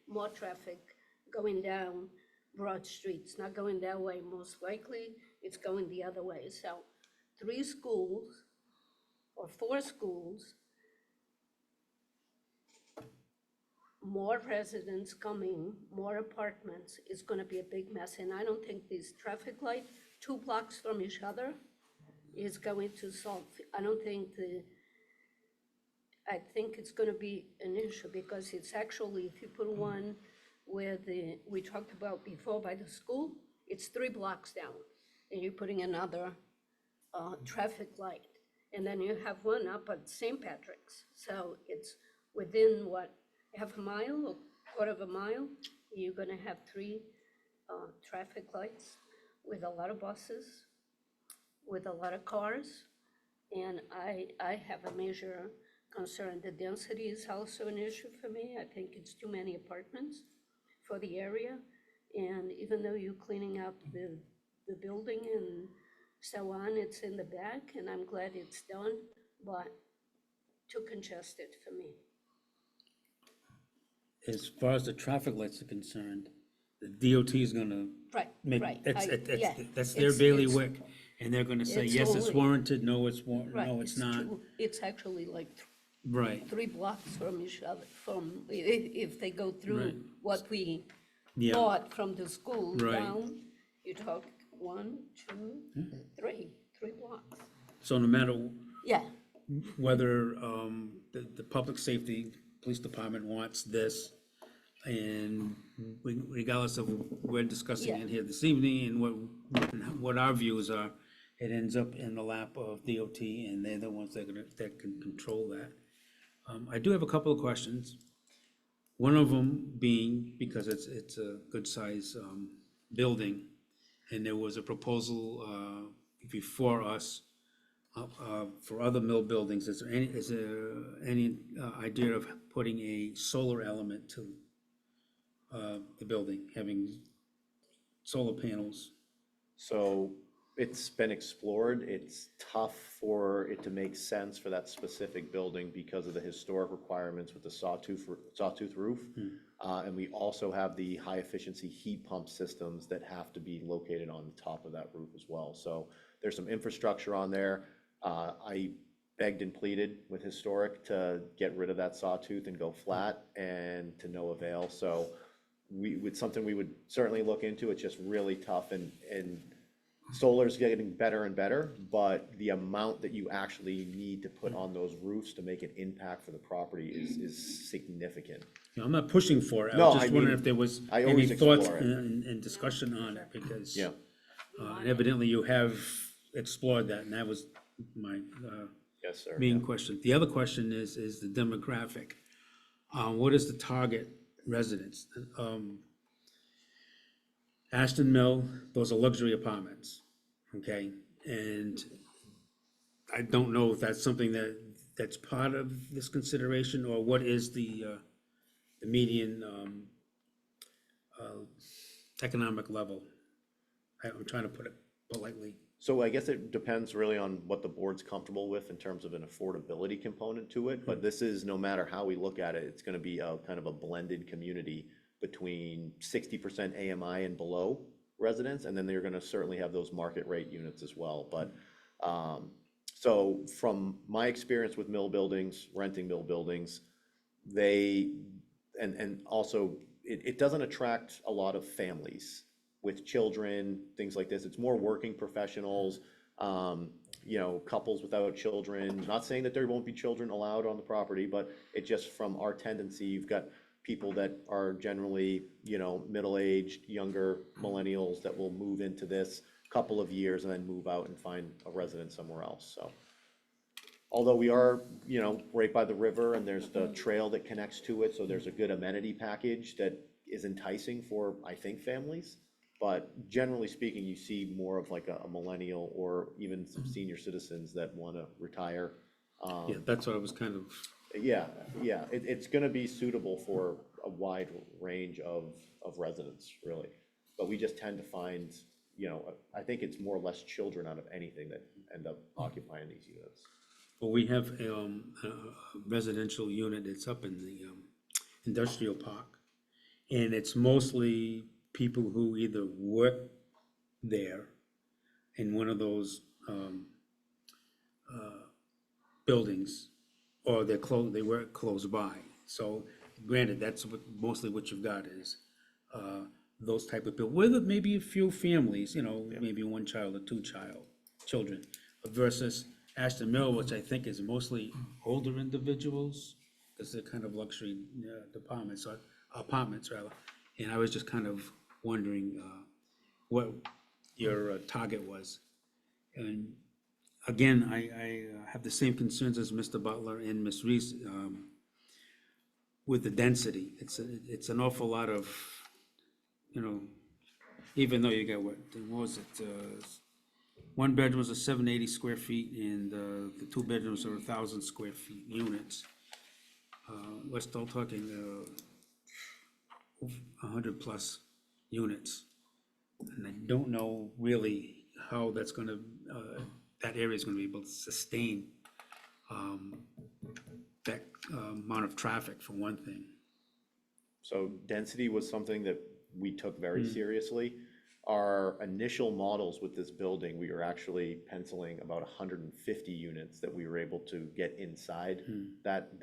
more traffic going down Broad Street. It's not going that way, most likely, it's going the other way. So 3 schools or 4 schools, more residents coming, more apartments, is gonna be a big mess. And I don't think this traffic light, 2 blocks from each other, is going to solve. I think it's gonna be an issue because it's actually, if you put one where we talked about before by the school, it's 3 blocks down. And you're putting another traffic light. And then you have one up at St. Patrick's. So it's within half a mile or quarter of a mile, you're gonna have 3 traffic lights with a lot of buses, with a lot of cars. And I have a major concern. The density is also an issue for me. I think it's too many apartments for the area. And even though you're cleaning up the building and so on, it's in the back, and I'm glad it's done, but too congested for me. As far as the traffic lights are concerned, the DOT is gonna Right, make, right. that's their bailiwick. And they're gonna say, it's yes, it's only- warranted, no, it's Right, no, it's not. It's actually like Right, 3 blocks from each other, if they go through Right. what we yeah, bought from the school Right. down, you talk 1, 2, 3 blocks. so no matter Yeah, whether the public safety, police department wants this, and regardless of, we're discussing it here this evening, and what our views are, it ends up in the lap of DOT, and they're the ones that can control that. I do have a couple of questions. One of them being, because it's a good size building, and there was a proposal before us for other mill buildings. Is there any idea of putting a solar element to the building, having solar panels? So It's been explored. It's tough for it to make sense for that specific building because of the historic requirements with the sawtooth roof. And we also have the high-efficiency heat pump systems that have to be located on the top of that roof as well. So there's some infrastructure on there. I begged and pleaded with historic to get rid of that sawtooth and go flat, and to no avail. So it's something we would certainly look into. It's just really tough, and solar's getting better and better, but the amount that you actually need to put on those roofs to make an impact for the property is significant. You know, I'm not pushing for it. I No, was I just wondering mean, if there was I any always thoughts explore it. and discussion on it, because Yeah. and evidently you have explored that, and that was my Yes, sir. main question. The other question is the demographic. What is the target residence? Ashton Mill, those are luxury apartments, okay? And I don't know if that's something that's part of this consideration, or what is the median economic level? I'm trying to put it politely. So I guess it depends really on what the board's comfortable with in terms of an affordability component to it. But this is, no matter how we look at it, it's gonna be a kind of a blended community between 60% AMI and below residents, and then they're gonna certainly have those market rate units as well. But, so from my experience with mill buildings, renting mill buildings, and also, it doesn't attract a lot of families with children, things like this. It's more working professionals, couples without children. Not saying that there won't be children allowed on the property, but it just, from our tendency, you've got people that are generally, middle-aged, younger millennials that will move into this couple of years and then move out and find a residence somewhere else, so. Although we are, right by the river, and there's the trail that connects to it, so there's a good amenity package that is enticing for, I think, families. But generally speaking, you see more of like a millennial or even some senior citizens that want to retire. Yeah, that's what I was kind of, Yeah, it's gonna be suitable for a wide range of residents, really. But we just tend to find, I think it's more or less children out of anything that end up occupying these units. well, we have a residential unit that's up in the industrial park. And it's mostly people who either work there in one of those buildings, or they work close by. So granted, that's mostly what you've got is those type of people, with maybe a few families, maybe one child or two children, versus Ashton Mill, which I think is mostly older individuals, because they're kind of luxury apartments rather. And I was just kind of wondering what your target was. And again, I have the same concerns as Mr. Butler and Ms. Reese with the density. It's an awful lot of, even though you got what was it? One bedroom was 780 square feet, and the two bedrooms are 1,000 square feet units. We're still talking 100+ units. And I don't know really how that's gonna, that area is gonna be able to sustain that amount of traffic, for one thing. So density was something that we took very seriously. Our initial models with this building, we were actually penciling about 150 units that we were able to get inside that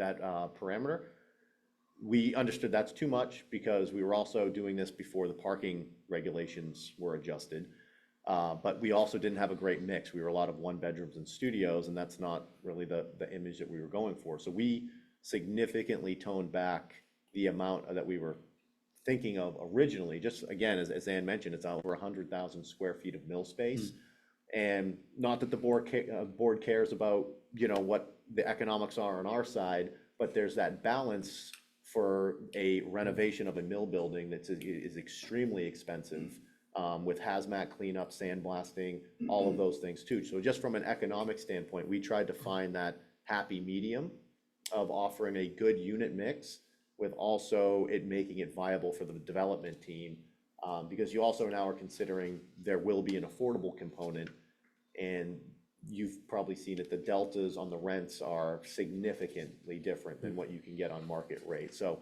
parameter. We understood that's too much because we were also doing this before the parking regulations were adjusted. But we also didn't have a great mix. We were a lot of one bedrooms and studios, and that's not really the image that we were going for. So we significantly toned back the amount that we were thinking of originally. Just again, as Ann mentioned, it's over 100,000 square feet of mill space. And not that the board cares about, what the economics are on our side, but there's that balance for a renovation of a mill building that is extremely expensive, with hazmat cleanup, sandblasting, all of those things too. So just from an economic standpoint, we tried to find that happy medium of offering a good unit mix with also it making it viable for the development team, because you also now are considering there will be an affordable component And you've probably seen it, the deltas on the rents are significantly different than what you can get on market rate. So,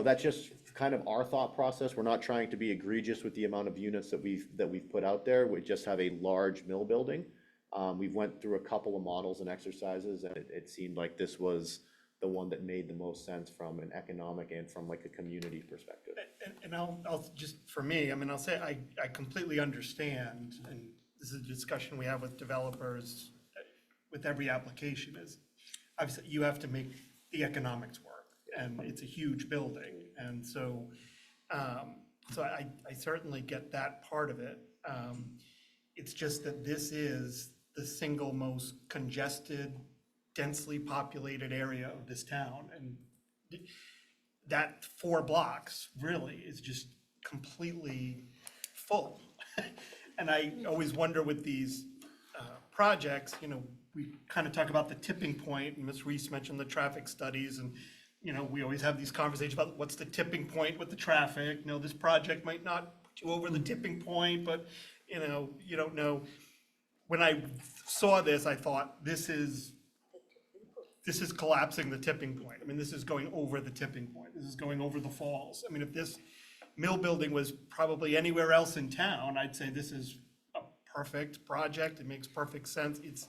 that's just kind of our thought process. We're not trying to be egregious with the amount of units that we've put out there. We just have a large mill building. We've went through a couple of models and exercises, and it seemed like this was the one that made the most sense from an economic and from like a community perspective. And I'll just, for me, I mean, I'll say I completely understand, and this is a discussion we have with developers with every application is, obviously, you have to make the economics work, and it's a huge building, and so, I certainly get that part of it. It's just that this is the single most congested, densely populated area of this town, and that 4 blocks really is just completely full. And I always wonder with these projects, we kind of talk about the tipping point, and Ms. Reese mentioned the traffic studies, and, we always have these conversations about what's the tipping point with the traffic. This project might not put you over the tipping point, but, you don't know. When I saw this, I thought, this is collapsing the tipping point. I mean, this is going over the tipping point. This is going over the falls. I mean, if this mill building was probably anywhere else in town, I'd say this is a perfect project. It makes perfect sense. It's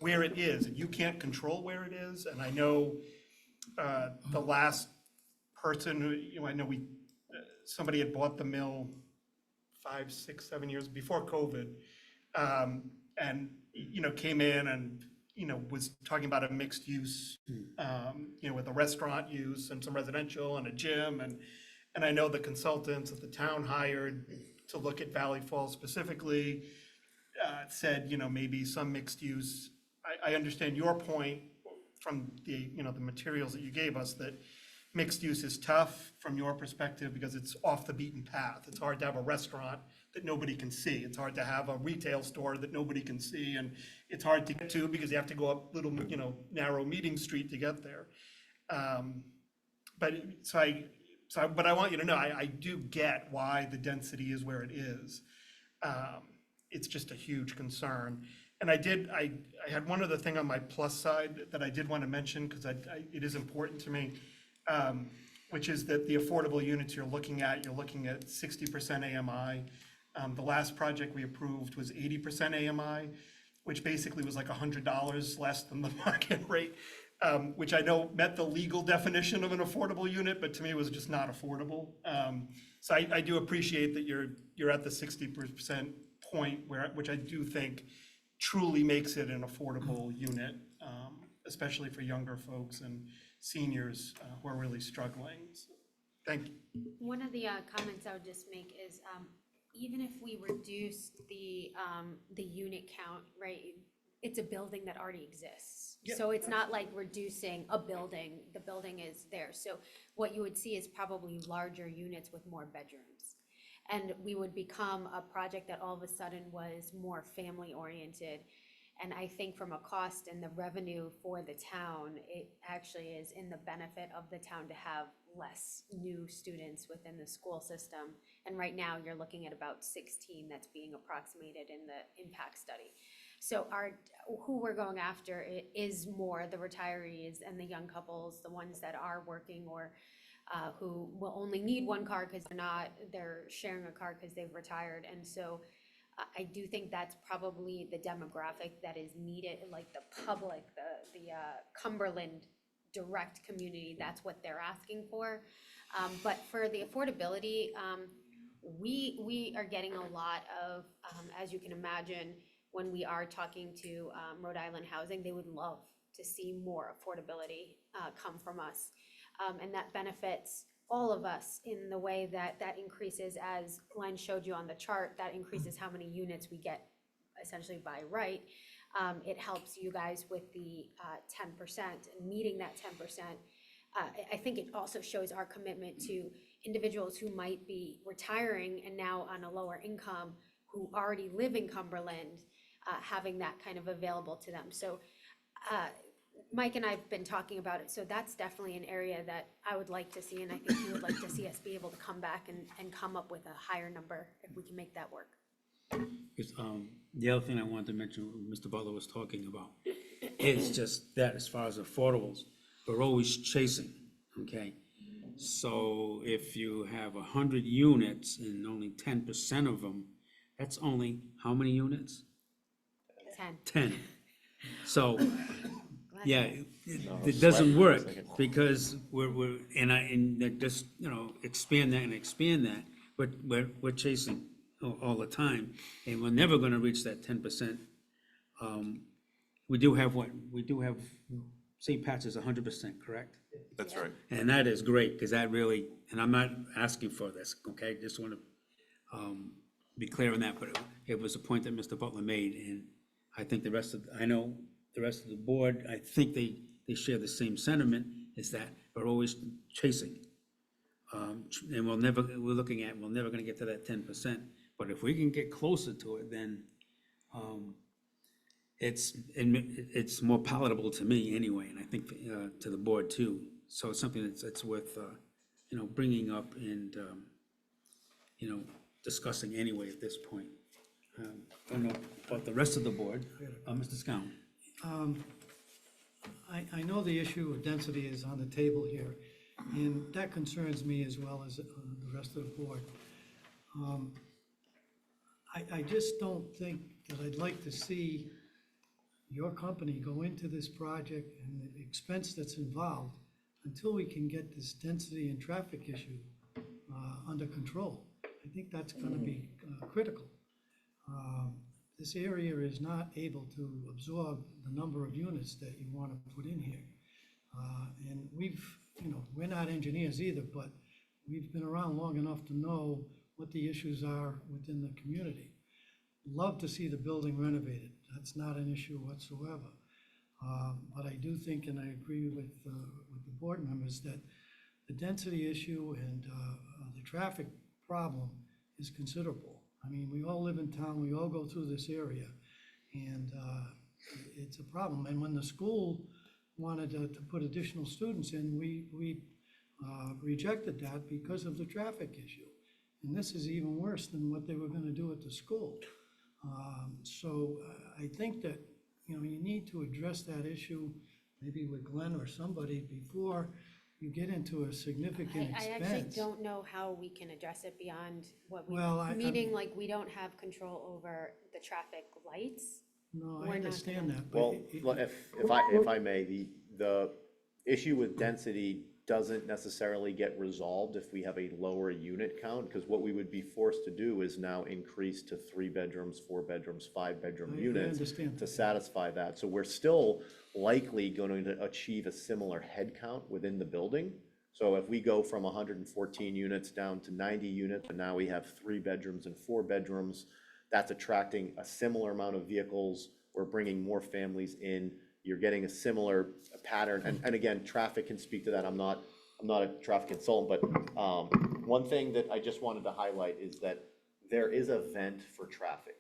where it is, and you can't control where it is. And I know the last person who, I know somebody had bought the mill 5, 6, 7 years before COVID, and, came in and, was talking about a mixed use, with a restaurant use and some residential and a gym. And I know the consultants that the town hired to look at Valley Falls specifically said, maybe some mixed use. I understand your point from the materials that you gave us, that mixed use is tough from your perspective because it's off the beaten path. It's hard to have a restaurant that nobody can see. It's hard to have a retail store that nobody can see, and it's hard to get to because you have to go up little, narrow meeting street to get there. But I want you to know, I do get why the density is where it is. It's just a huge concern. And I had one other thing on my plus side that I did want to mention, because it is important to me, which is that the affordable units you're looking at 60% AMI. The last project we approved was 80% AMI, which basically was like $100 less than the market rate, which I know met the legal definition of an affordable unit, but to me it was just not affordable. So I do appreciate that you're at the 60% point, which I do think truly makes it an affordable unit, especially for younger folks and seniors who are really struggling. So, thank you. One of the comments I would just make is, even if we reduce the unit count, right, it's a building that already exists. Yeah. So it's not like reducing a building, the building is there. So what you would see is probably larger units with more bedrooms. And we would become a project that all of a sudden was more family oriented. And I think from a cost and the revenue for the town, it actually is in the benefit of the town to have less new students within the school system. And right now, you're looking at about 16 that's being approximated in the impact study. So who we're going after is more the retirees and the young couples, the ones that are working or who will only need one car because they're sharing a car because they've retired. And so I do think that's probably the demographic that is needed, like the public, the Cumberland direct community, that's what they're asking for. But for the affordability, we are getting a lot of, as you can imagine, when we are talking to Rhode Island Housing, they would love to see more affordability come from us. And that benefits all of us in the way that increases, as Glenn showed you on the chart, that increases how many units we get essentially by right. It helps you guys with the 10% and meeting that 10%. I think it also shows our commitment to individuals who might be retiring and now on a lower income, who already live in Cumberland, having that kind of available to them. So Mike and I have been talking about it, so that's definitely an area that I would like to see, and I think you would like to see us be able to come back and come up with a higher number if we can make that work. Because, the other thing I wanted to mention, Mr. Butler was talking about, is just that as far as affordables, we're always chasing, okay? So if you have 100 units and only 10% of them, that's only how many units? 10. 10. So, yeah, it doesn't work, because and that just, expand that and expand that, but we're chasing all the time, and we're never gonna reach that 10%. We do have St. Pat's is 100%, correct? That's right. And that is great, because that really, and I'm not asking for this, okay? Just want to be clear on that, but it was a point that Mr. Butler made, and I think I know the rest of the board, I think they share the same sentiment, is that we're always chasing. And we're never gonna get to that 10%, but if we can get closer to it, then it's more palatable to me anyway, and I think to the board too. So it's something that's worth, bringing up and, discussing anyway at this point. I don't know about the rest of the board. Mr. Scown? I know the issue of density is on the table here, and that concerns me as well as the rest of the board. I just don't think that I'd like to see your company go into this project and the expense that's involved until we can get this density and traffic issue under control. I think that's gonna be critical. This area is not able to absorb the number of units that you want to put in here. And we're not engineers either, but we've been around long enough to know what the issues are within the community. Love to see the building renovated. That's not an issue whatsoever. But I do think, and I agree with the board members, that the density issue and the traffic problem is considerable. I mean, we all live in town, we all go through this area, and it's a problem. And when the school wanted to put additional students in, we rejected that because of the traffic issue. And this is even worse than what they were gonna do at the school. So I think that, you need to address that issue, maybe with Glenn or somebody, before you get into a significant I expense. actually don't know how we can address it beyond what we, Well, meaning like we don't have control over the traffic lights. No, We're I not understand gonna- that, but Well, if I may, the issue with density doesn't necessarily get resolved if we have a lower unit count, because what we would be forced to do is now increase to 3 bedrooms, 4 bedrooms, 5-bedroom I units understand. to satisfy that. So we're still likely going to achieve a similar head count within the building. So if we go from 114 units down to 90 units, and now we have 3 bedrooms and 4 bedrooms, that's attracting a similar amount of vehicles. We're bringing more families in. You're getting a similar pattern. And again, traffic can speak to that. I'm not a traffic consultant, but one thing that I just wanted to highlight is that there is a vent for traffic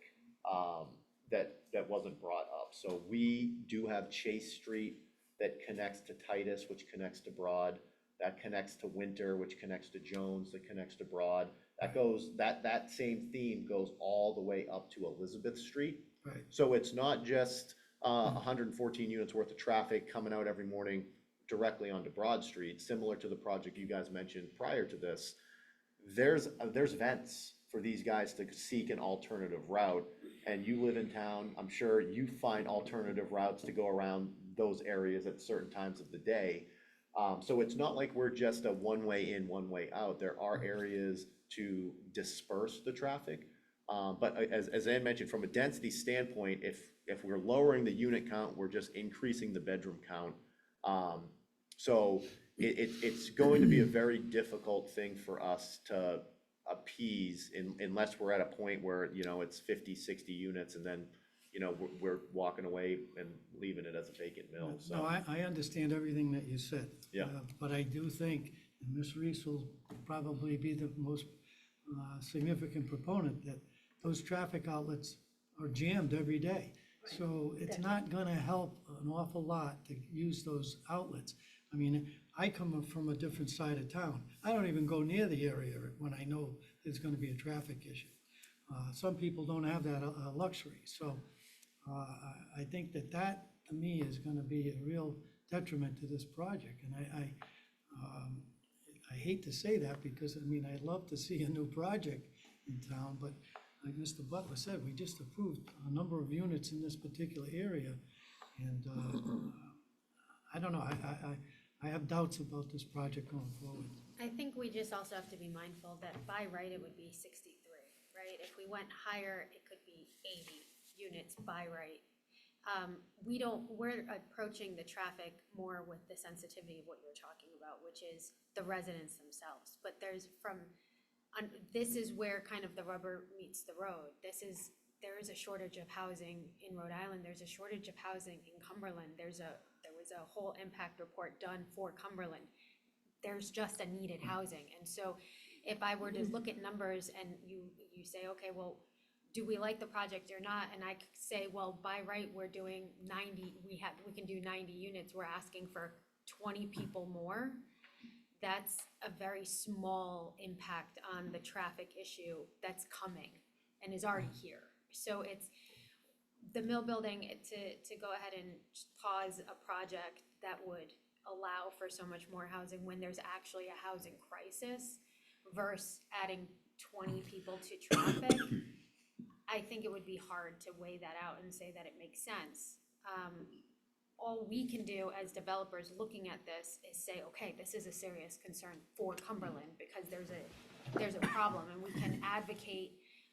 that wasn't brought up. So we do have Chase Street that connects to Titus, which connects to Broad, that connects to Winter, which connects to Jones, that connects to Broad. That same theme goes all the way up to Elizabeth Street. Right. So it's not just 114 units worth of traffic coming out every morning directly onto Broad Street, similar to the project you guys mentioned prior to this. There's vents for these guys to seek an alternative route, and you live in town, I'm sure you find alternative routes to go around those areas at certain times of the day. So it's not like we're just a one-way in, one-way out. There are areas to disperse the traffic. But as Ann mentioned, from a density standpoint, if we're lowering the unit count, we're just increasing the bedroom count. So it's going to be a very difficult thing for us to appease unless we're at a point where, it's 50, 60 units, and then, we're walking away and leaving it as a vacant mill, so. No, I understand everything that you said. Yeah. But I do think, and Ms. Reese will probably be the most significant proponent, that those traffic outlets are jammed every day. So it's not gonna help an awful lot to use those outlets. I mean, I come from a different side of town. I don't even go near the area when I know there's gonna be a traffic issue. Some people don't have that luxury, so I think that, to me, is gonna be a real detriment to this project, and I hate to say that, because, I mean, I'd love to see a new project in town, but like Mr. Butler said, we just approved a number of units in this particular area, and I don't know, I have doubts about this project going forward. I think we just also have to be mindful that by right, it would be 63, right? If we went higher, it could be 80 units by right. We're approaching the traffic more with the sensitivity of what you're talking about, which is the residents themselves. But this is where kind of the rubber meets the road. There is a shortage of housing in Rhode Island. There's a shortage of housing in Cumberland. There was a whole impact report done for Cumberland. There's just a needed housing. And so if I were to look at numbers and you say, okay, well, do we like the project or not? And I could say, well, by right, we're doing 90, we can do 90 units. We're asking for 20 people more. That's a very small impact on the traffic issue that's coming and is already here. So it's the mill building, to go ahead and pause a project that would allow for so much more housing when there's actually a housing crisis versus adding 20 people to traffic. I think it would be hard to weigh that out and say that it makes sense. All we can do as developers looking at this is say, okay, this is a serious concern for Cumberland because there's a problem, and we can advocate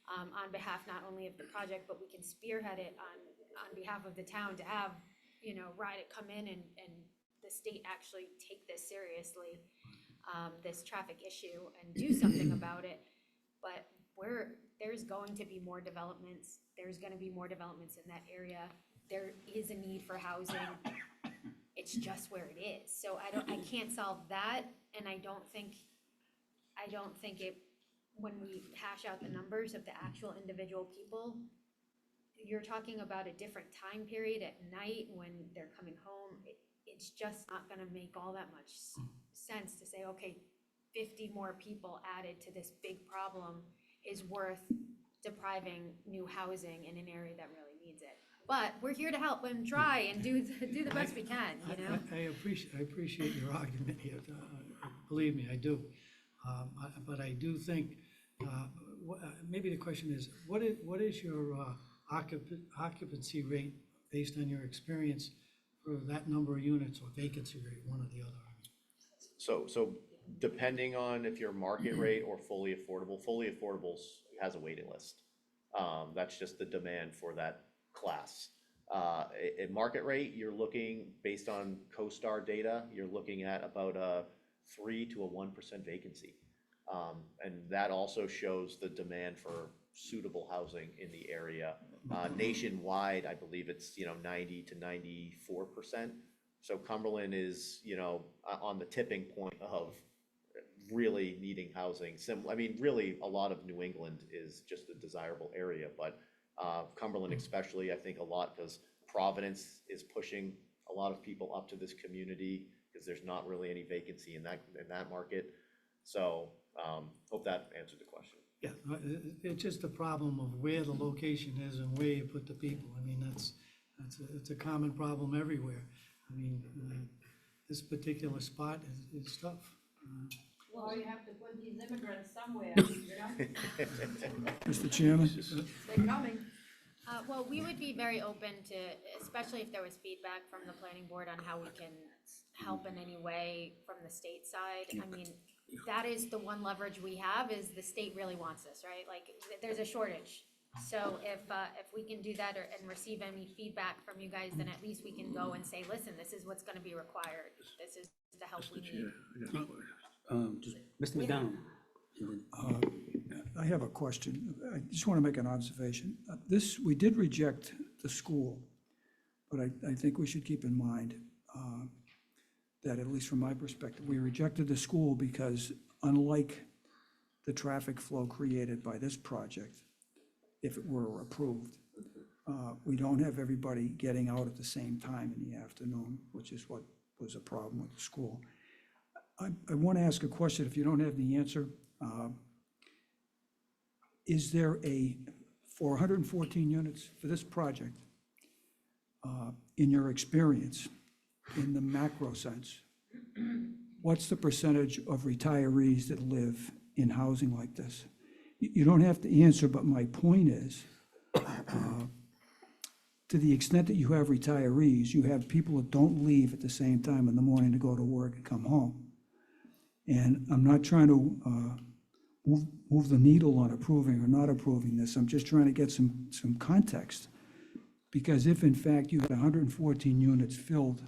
on behalf not only of the project, but we can spearhead it on behalf of the town to have, RIDE it come in and the state actually take this seriously, this traffic issue, and do something about it. But there's going to be more developments. There's going to be more developments in that area. There is a need for housing. It's just where it is. So I can't solve that, and I don't think it, when we hash out the numbers of the actual individual people, you're talking about a different time period at night when they're coming home. It's just not gonna make all that much sense to say, okay, 50 more people added to this big problem is worth depriving new housing in an area that really needs it. But we're here to help and try and do the best we can, I appreciate your argument here, believe me, I do. But I do think, maybe the question is, what is your occupancy rate based on your experience for that number of units, or vacancy rate, one or the other? So depending on if you're market rate or fully affordables has a waiting list. That's just the demand for that class. At market rate, you're looking, based on CoStar data, you're looking at about a 3 to 1% vacancy. And that also shows the demand for suitable housing in the area. Nationwide, I believe it's, 90 to 94%. So Cumberland is, on the tipping point of really needing housing. Really, a lot of New England is just a desirable area, but Cumberland especially, I think a lot, because Providence is pushing a lot of people up to this community because there's not really any vacancy in that market. So hope that answered the question. Yeah, it's just a problem of where the location is and where you put the people. It's a common problem everywhere. This particular spot is tough. Well, you have to put these immigrants somewhere, Mr. Chairman? They're coming. Well, we would be very open to, especially if there was feedback from the planning board on how we can help in any way from the state side. That is the one leverage we have, is the state really wants this, right? Like, there's a shortage. So if we can do that and receive any feedback from you guys, then at least we can go and say, listen, this is what's gonna be required. This is the help we need. Just Mr. McDonald. I have a question. I just want to make an observation. We did reject the school, but I think we should keep in mind that, at least from my perspective, we rejected the school because, unlike the traffic flow created by this project, if it were approved, we don't have everybody getting out at the same time in the afternoon, which is what was a problem with the school. I want to ask a question, if you don't have the answer. is there for 114 units for this project, in your experience, in the macro sense, what's the percentage of retirees that live in housing like this? You don't have to answer, but my point is, to the extent that you have retirees, you have people that don't leave at the same time in the morning to go to work and come home. And I'm not trying to move the needle on approving or not approving this. I'm just trying to get some context. Because if in fact you had 114 units filled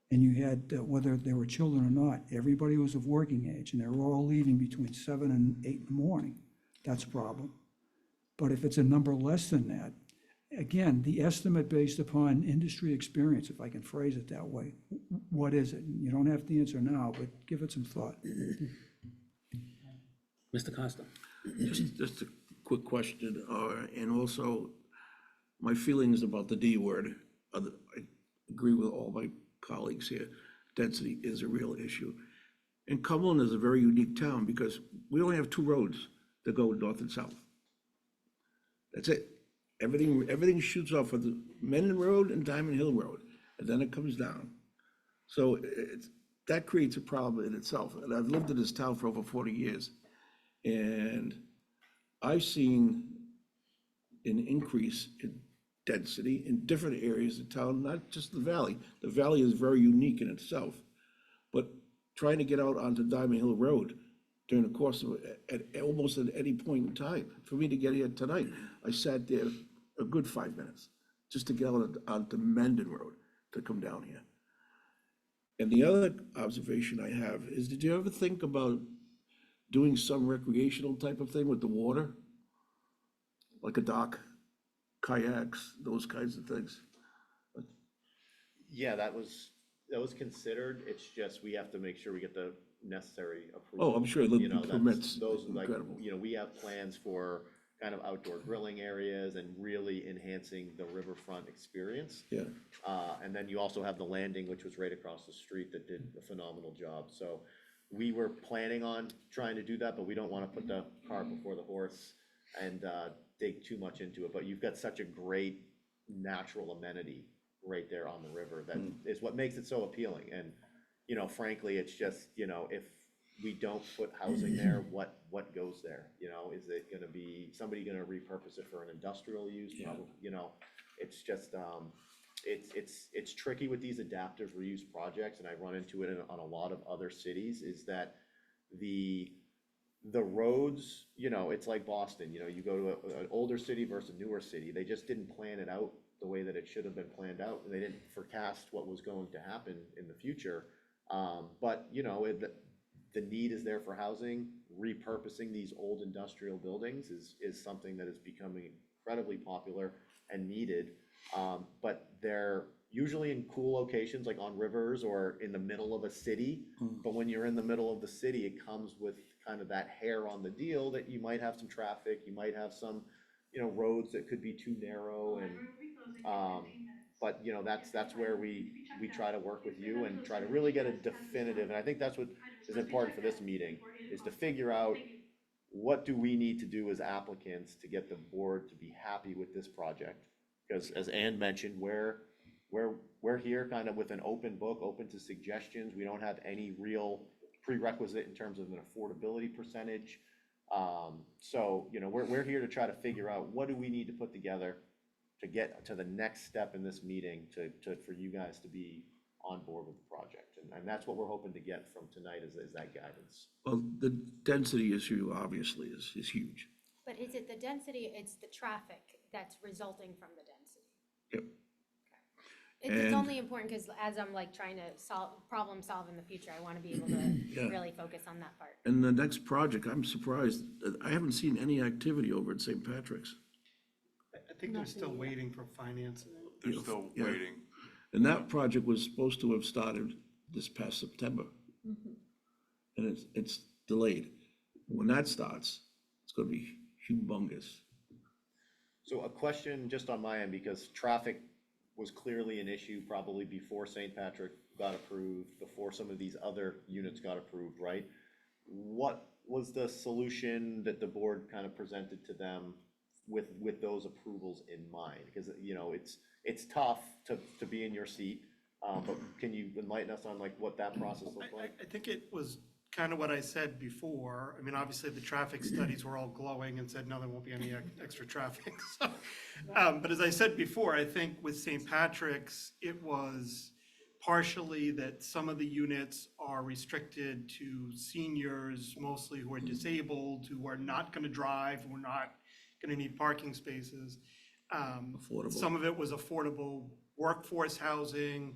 and you had, whether they were children or not, everybody was of working age and they were all leaving between 7 and 8 in the morning, that's a problem. But if it's a number less than that, again, the estimate based upon industry experience, if I can phrase it that way, what is it? You don't have to answer now, but give it some thought. Mr. Costa? Just a quick question, and also my feelings about the D word. I agree with all my colleagues here. Density is a real issue. And Cumberland is a very unique town because we only have two roads that go north and south. That's it. Everything shoots off of the Mendon Road and Diamond Hill Road, and then it comes down. So that creates a problem in itself. And I've lived in this town for over 40 years. And I've seen an increase in density in different areas of town, not just the valley. The valley is very unique in itself. But trying to get out onto Diamond Hill Road during the course of, almost at any point in time, for me to get here tonight, I sat there a good 5 minutes just to get out onto Mendon Road to come down here. And the other observation I have is, did you ever think about doing some recreational type of thing with the water? Like a dock, kayaks, those kinds of things? Yeah, that was considered. It's just, we have to make sure we get the necessary approval. Oh, I'm sure the You know, that's- permits, Those, like, incredible. you know, we have plans for kind of outdoor grilling areas and really enhancing the riverfront experience. Yeah. And then you also have the landing, which was right across the street, that did a phenomenal job. So we were planning on trying to do that, but we don't want to put the cart before the horse and dig too much into it. But you've got such a great natural amenity right there on the river that is what makes it so appealing. And, you know, frankly, it's just, you know, if we don't put housing there, what goes there? You know, is it gonna be, somebody gonna repurpose it for an industrial use? Yeah. Probably, you know, it's just, it's tricky with these adaptive reuse projects, and I run into it on a lot of other cities, is that the roads, you know, it's like Boston, you know, you go to an older city versus a newer city, they just didn't plan it out the way that it should have been planned out, and they didn't forecast what was going to happen in the future. But, you know, the need is there for housing. Repurposing these old industrial buildings is something that is becoming incredibly popular and needed. But they're usually in cool locations, like on rivers or in the middle of a city. But when you're in the middle of the city, it comes with kind of that hair on the deal that you might have some traffic, you might have some, you know, roads that could be too narrow, and but, you know, that's where we try to work with you and try to really get a definitive, and I think that's what is important for this meeting, is to figure out what do we need to do as applicants to get the board to be happy with this project? Because as Ann mentioned, we're here kind of with an open book, open to suggestions. We don't have any real prerequisite in terms of an affordability percentage. So, you know, we're here to try to figure out what do we need to put together to get to the next step in this meeting for you guys to be on board with the project. And that's what we're hoping to get from tonight is that guidance. Well, the density issue obviously is huge. But is it the density, it's the traffic that's resulting from the density? Yep. It's And- only important because as I'm like trying to problem solve in the future, I want to be able to Yeah. really focus on that part. And the next project, I'm surprised, I haven't seen any activity over at St. Patrick's. I think they're still waiting for financing. They're still Yeah. waiting. And that project was supposed to have started this past September. And it's delayed. When that starts, it's gonna be humongous. So a question just on my end, because traffic was clearly an issue probably before St. Patrick got approved, before some of these other units got approved, right? What was the solution that the board kind of presented to them with those approvals in mind? Because, you know, it's tough to be in your seat, but can you enlighten us on like what that process looked like? I think it was kind of what I said before. I mean, obviously, the traffic studies were all glowing and said, no, there won't be any extra traffic. So, but as I said before, I think with St. Patrick's, it was partially that some of the units are restricted to seniors, mostly who are disabled, who are not going to drive, who are not going to need parking spaces. Affordable. Some of it was affordable workforce housing.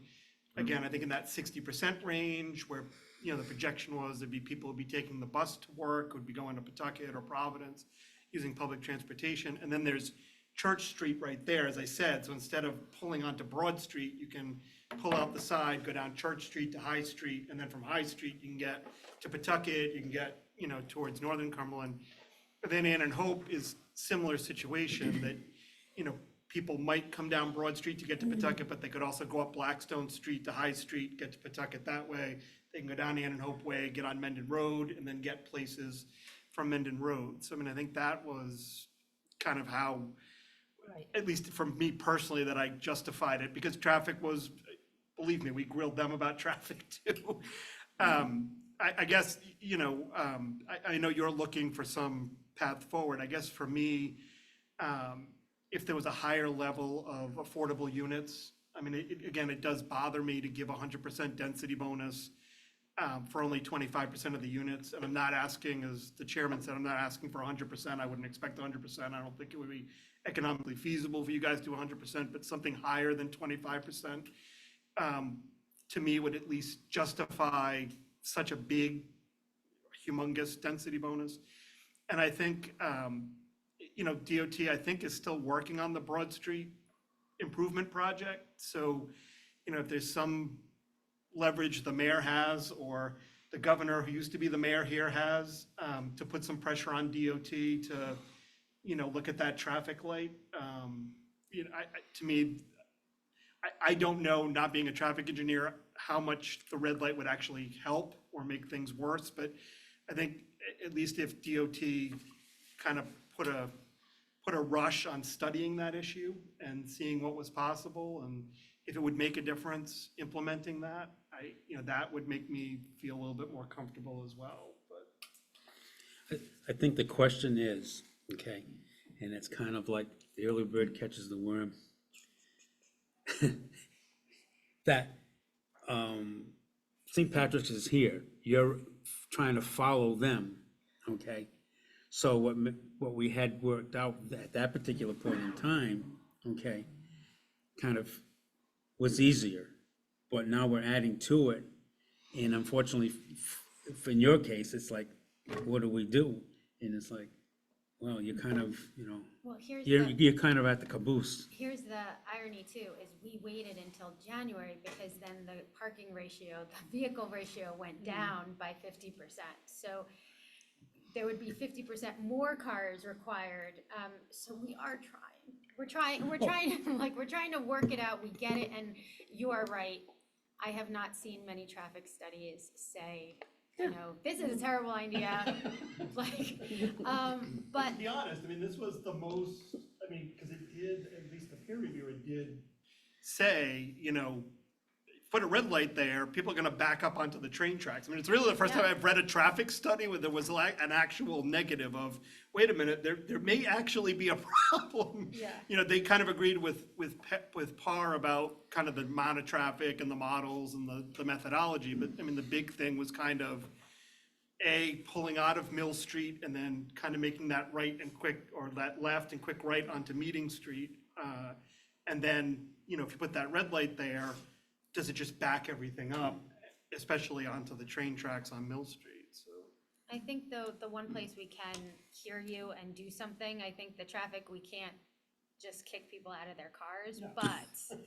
Again, I think in that 60% range where, you know, the projection was there'd be people who'd be taking the bus to work, would be going to Pawtucket or Providence, using public transportation. And then there's Church Street right there, as I said. So instead of pulling onto Broad Street, you can pull out the side, go down Church Street to High Street, and then from High Street, you can get to Pawtucket, you can get, you know, towards northern Cumberland. But then Ann and Hope is similar situation that, you know, people might come down Broad Street to get to Pawtucket, but they could also go up Blackstone Street to High Street, get to Pawtucket that way. They can go down Ann and Hope Way, get on Mendon Road, and then get places from Mendon Road. So, I mean, I think that was kind of how, at least for me personally, that I justified it, because traffic was, believe me, we grilled them about traffic too. I guess, you know, I know you're looking for some path forward. I guess for me, if there was a higher level of affordable units, I mean, again, it does bother me to give 100% density bonus for only 25% of the units. And I'm not asking, as the chairman said, I'm not asking for 100%. I wouldn't expect 100%. I don't think it would be economically feasible for you guys to do 100%, but something higher than 25% to me would at least justify such a big, humongous density bonus. And I think, you know, DOT, I think, is still working on the Broad Street improvement project. So, you know, if there's some leverage the mayor has, or the governor who used to be the mayor here has, to put some pressure on DOT to, you know, look at that traffic light. You know, to me, I don't know, not being a traffic engineer, how much the red light would actually help or make things worse. But I think at least if DOT kind of put a rush on studying that issue and seeing what was possible, and if it would make a difference implementing that, you know, that would make me feel a little bit more comfortable as well. But I think the question is, okay, and it's kind of like the early bird catches the worm, that St. Patrick's is here, you're trying to follow them, okay? So what we had worked out at that particular point in time, okay, kind of was easier, but now we're adding to it, and unfortunately, in your case, it's like, what do we do? And it's like, well, you're kind of, you know, Well, you're kind of at the caboose. here's the irony too, is we waited until January because then the parking ratio, the vehicle ratio went down by 50%. So there would be 50% more cars required. So we are trying. We're trying, like, we're trying to work it out. We get it, and you are right. I have not seen many traffic studies say, you know, this is a terrible idea. Like, but to be honest, I mean, this was the most, I mean, because it did, at least the peer reviewer did say, you know, put a red light there, people are gonna back up onto the train tracks. I mean, it's really the first time I've read a traffic study where there was like an actual negative of, wait a minute, there may actually be a problem. Yeah. You know, they kind of agreed with PAR about kind of the amount of traffic and the models and the methodology, but I mean, the big thing was kind of pulling out of Mill Street and then kind of making that right and quick, or that left and quick right onto Meeting Street. And then, you know, if you put that red light there, does it just back everything up, especially onto the train tracks on Mill Street? So I think though, the one place we can hear you and do something, I think the traffic, we can't just kick people out of their cars, but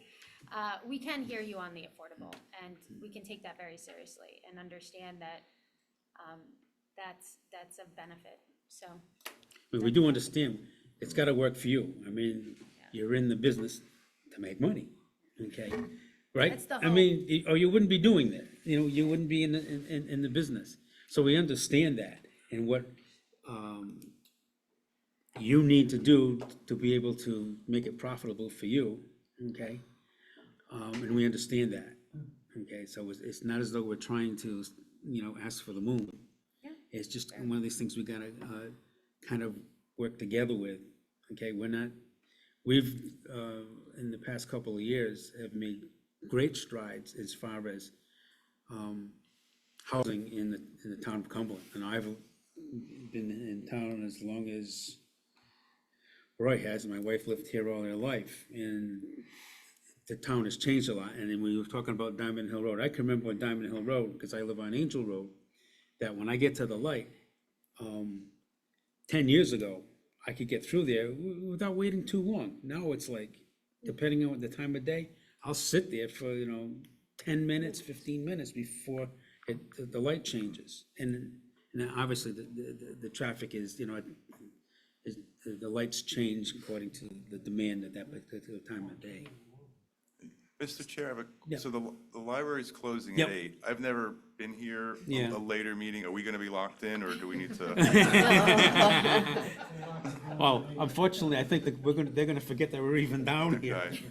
we can hear you on the affordable, and we can take that very seriously and understand that that's a benefit, so. But we do understand, it's gotta work for you. I mean, you're in the business to make money, okay? Right? That's the I mean, or you wouldn't be doing that, you know, you wouldn't be in the business. So we understand that. and what, you need to do to be able to make it profitable for you, okay? And we understand that, okay? So it's not as though we're trying to, ask for the moon. It's just one of these things we gotta, kind of work together with, okay? We've, in the past couple of years, have made great strides as far as, housing in the town of Cumberland. And I've been in town as long as Roy has, and my wife lived here all her life, and the town has changed a lot. And then we were talking about Diamond Hill Road. I can remember on Diamond Hill Road, because I live on Angel Road, that when I get to the light, 10 years ago, I could get through there without waiting too long. Now it's like, depending on the time of day, I'll sit there for, 10 minutes, 15 minutes before the light changes. And obviously, the traffic is, the lights change according to the demand at that particular time of day. Mr. Chair, Yeah. so the library's closing Yep. at 8. I've never been here, Yeah. a later meeting. Are we gonna be locked in, or do we need to? Well, unfortunately, I think that they're gonna forget that we're even down here. Okay.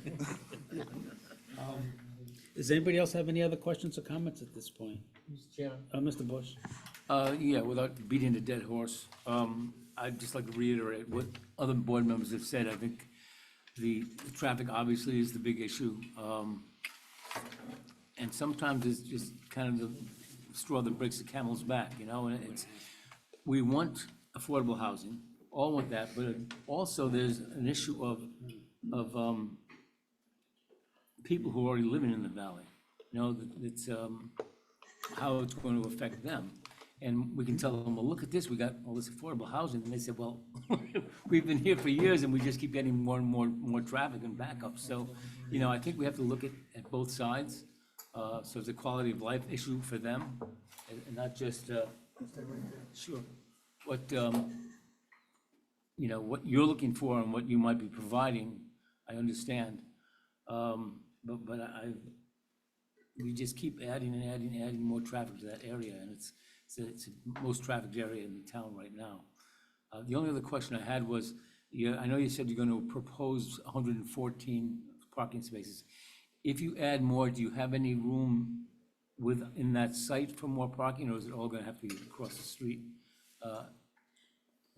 Does anybody else have any other questions or comments at this point? Mr. Chairman? Mr. Bush? Yeah, without beating a dead horse, I'd just like to reiterate what other board members have said. I think the traffic obviously is the big issue. And sometimes it's just kind of the straw that breaks the camel's back, and we want affordable housing, all want that, but also there's an issue of people who are already living in the valley. It's, how it's going to affect them. And we can tell them, well, look at this, we got all this affordable housing, and they said, well, we've been here for years and we just keep getting more and more traffic and backups. So, I think we have to look at both sides. So it's a quality of life issue for them, and not just, sure, what, what you're looking for and what you might be providing, I understand. But we just keep adding and adding more traffic to that area, and it's the most trafficked area in the town right now. The only other question I had was, I know you said you're gonna propose 114 parking spaces. If you add more, do you have any room within that site for more parking, or is it all gonna have to be across the street?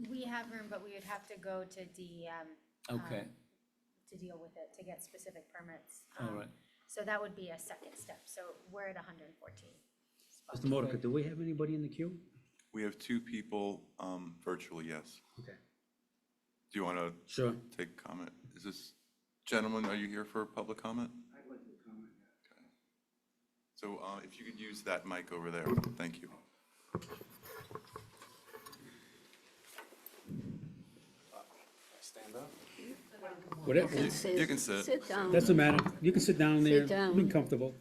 We have room, but we would have to go to DEM. Okay, To deal with it, to get specific permits. all right. So that would be a second step. So we're at 114. Mr. Modica, do we have anybody in the queue? We have 2 people, virtually, yes. Okay. Do you wanna Sure. take comment? Is this, gentlemen, are you here for public comment? I'd like to comment. Okay. So, if you could use that mic over there, thank you. Stand up. Whatever, You can sit. Sit down. doesn't matter. You can sit down there, Sit down. be comfortable.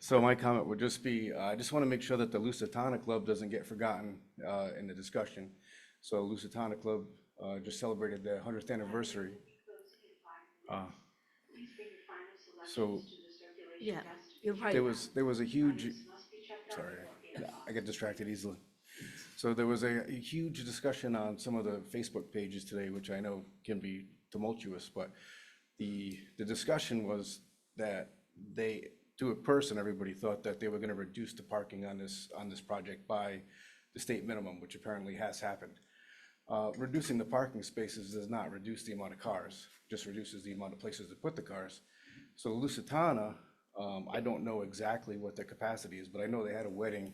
So my comment would just be, I just want to make sure that the Lusitana Club doesn't get forgotten in the discussion. So Lusitana Club just celebrated their 100th anniversary. So Yeah, you're right. there was a huge, sorry, I get distracted easily. So there was a huge discussion on some of the Facebook pages today, which I know can be tumultuous, but the discussion was that they, to a person, everybody thought that they were gonna reduce the parking on this project by the state minimum, which apparently has happened. Reducing the parking spaces does not reduce the amount of cars, just reduces the amount of places to put the cars. So Lusitana, I don't know exactly what their capacity is, but I know they had a wedding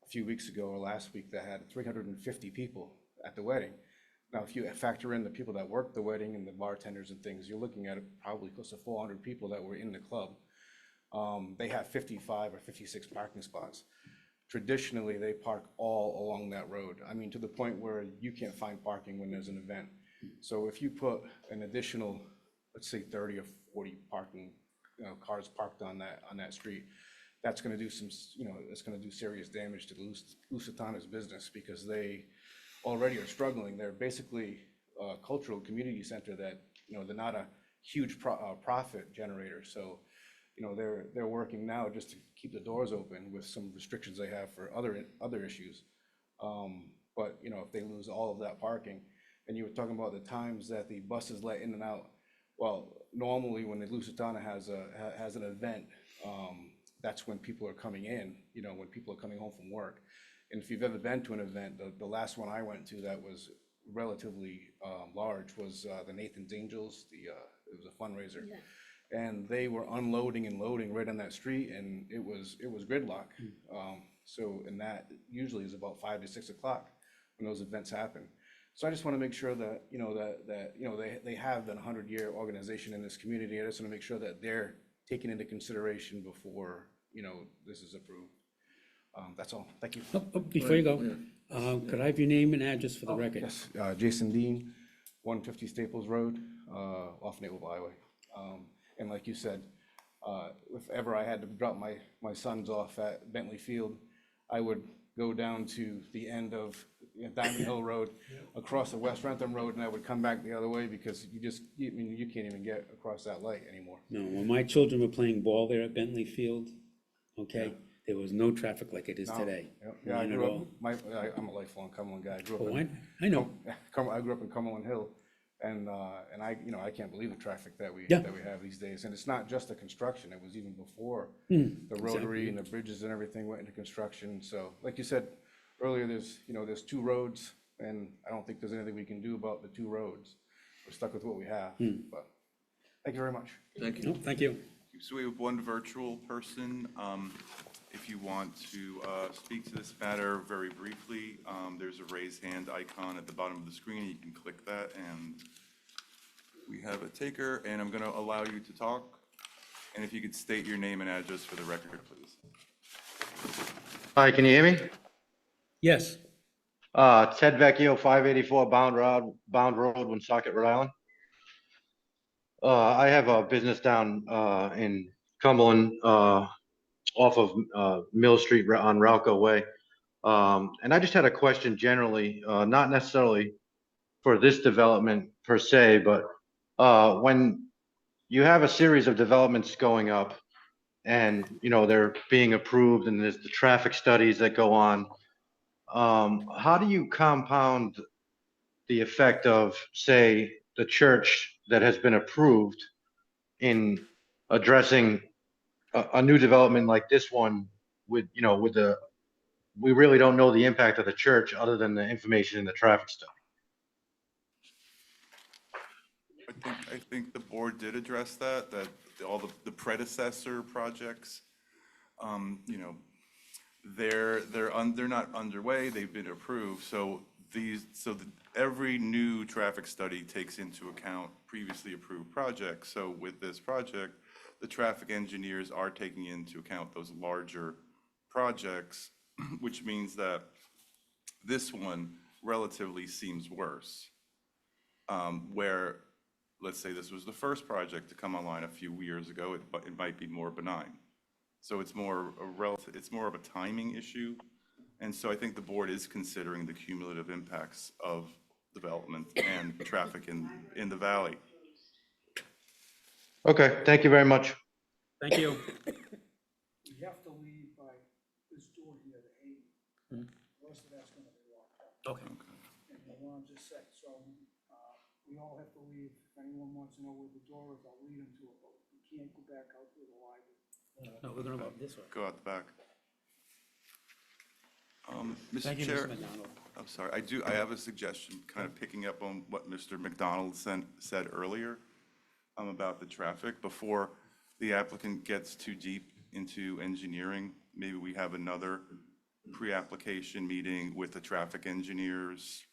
a few weeks ago or last week that had 350 people at the wedding. Now, if you factor in the people that worked the wedding and the bartenders and things, you're looking at probably close to 400 people that were in the club. They have 55 or 56 parking spots. Traditionally, they park all along that road. I mean, to the point where you can't find parking when there's an event. So if you put an additional, let's say 30 or 40 parking cars parked on that street, that's gonna do some, it's gonna do serious damage to Lusitana's business, because they already are struggling. They're basically a cultural community center that, they're not a huge profit generator. So they're working now just to keep the doors open with some restrictions they have for other issues. But, if they lose all of that parking, and you were talking about the times that the buses let in and out, well, normally when the Lusitana has an event, that's when people are coming in, when people are coming home from work. And if you've ever been to an event, the last one I went to that was relatively large was the Nathan's Angels. It was a fundraiser. Yeah. And they were unloading and loading right on that street, and it was gridlock. And that usually is about 5 to 6 o'clock when those events happen. So I just want to make sure that, they have been a 100-year organization in this community. I just want to make sure that they're taken into consideration before, this is approved. That's all. Thank you. Before you go, could I have your name and address for the record? Yes, Jason Dean, 150 Staples Road, off Naval Highway. And like you said, if ever I had to drop my sons off at Bentley Field, I would go down to the end of Diamond Hill Road, across the West Rentham Road, and I would come back the other way because you can't even get across that light anymore. No, when my children were playing ball there at Bentley Field, okay, there was no traffic like it is today. Yeah, I None at grew all. up, I'm a lifelong Cumberland guy. I know. I grew up in Cumberland Hill, and I can't believe the traffic that we Yeah. have these days. And it's not just the construction, it was even before Hmm, the rotary and the bridges and everything went into construction. So like you said earlier, there's 2 roads, and I don't think there's anything we can do about the 2 roads. We're stuck with what we have, but thank you very much. Thank No, you. thank you. So we have one virtual person. If you want to speak to this matter very briefly, there's a raise hand icon at the bottom of the screen. You can click that, and we have a taker, and I'm going to allow you to talk. And if you could state your name and address for the record, please. Hi, can you hear me? Yes, Ted Vecchio, 584 Bound Road, Woonsocket, Rhode Island. I have a business down in Cumberland, off of Mill Street on Ralco Way. And I just had a question generally, not necessarily for this development per se, but when you have a series of developments going up and, they're being approved and there's the traffic studies that go on, how do you compound the effect of, say, the church that has been approved in addressing a new development like this one with we really don't know the impact of the church other than the information in the traffic study. I think the board did address that all the predecessor projects, they're not underway, they've been approved. So every new traffic study takes into account previously approved projects. So with this project, the traffic engineers are taking into account those larger projects, which means that this one relatively seems worse. Where, let's say this was the first project to come online a few years ago, it might be more benign. So it's more of a timing issue. And so I think the board is considering the cumulative impacts of development and traffic in the valley. Okay, thank you very much. thank you. You have to leave by this door here, the 8. The rest of that's gonna be locked up, Okay. and the alarms are set, so, we all have to leave. If anyone wants to know where the door is, I'll lead them to it, but we can't go back out through the library. No, we're gonna go this way. Go out the back. Thank Mr. you, Chair, Mr. McDonald. I'm sorry, I have a suggestion, kind of picking up on what Mr. McDonald said earlier about the traffic. Before the applicant gets too deep into engineering, maybe we have another pre-application meeting with the traffic engineers,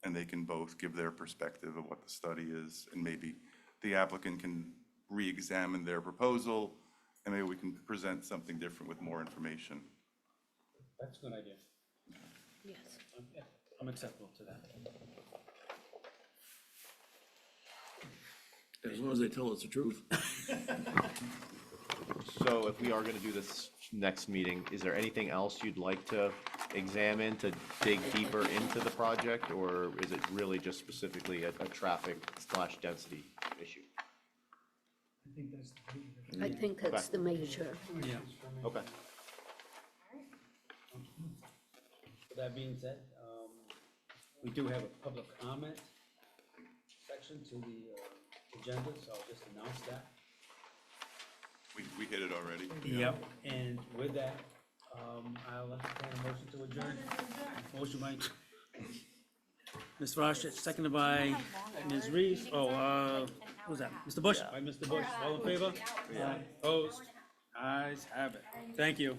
and they can both give their perspective of what the study is, and maybe the applicant can re-examine their proposal, and maybe we can present something different with more information. That's a good idea. Yes. I'm acceptable to that. As long as they tell us the truth. So if we are gonna do this next meeting, is there anything else you'd like to examine to dig deeper into the project? Or is it really just specifically a traffic/density issue? think that's the major. I think it's the major. Yeah. Okay. With that being said, we do have a public comment section to the agenda, so I'll just announce that. We hit it already. Yep. And with that, I'll entertain a motion to adjourn. Motion by Ms. Frosch, seconded by Ms. Reese. Oh, who's that? Mr. Bush? By Mr. Bush. All in favor? Opposed? Ayes have it. Thank you.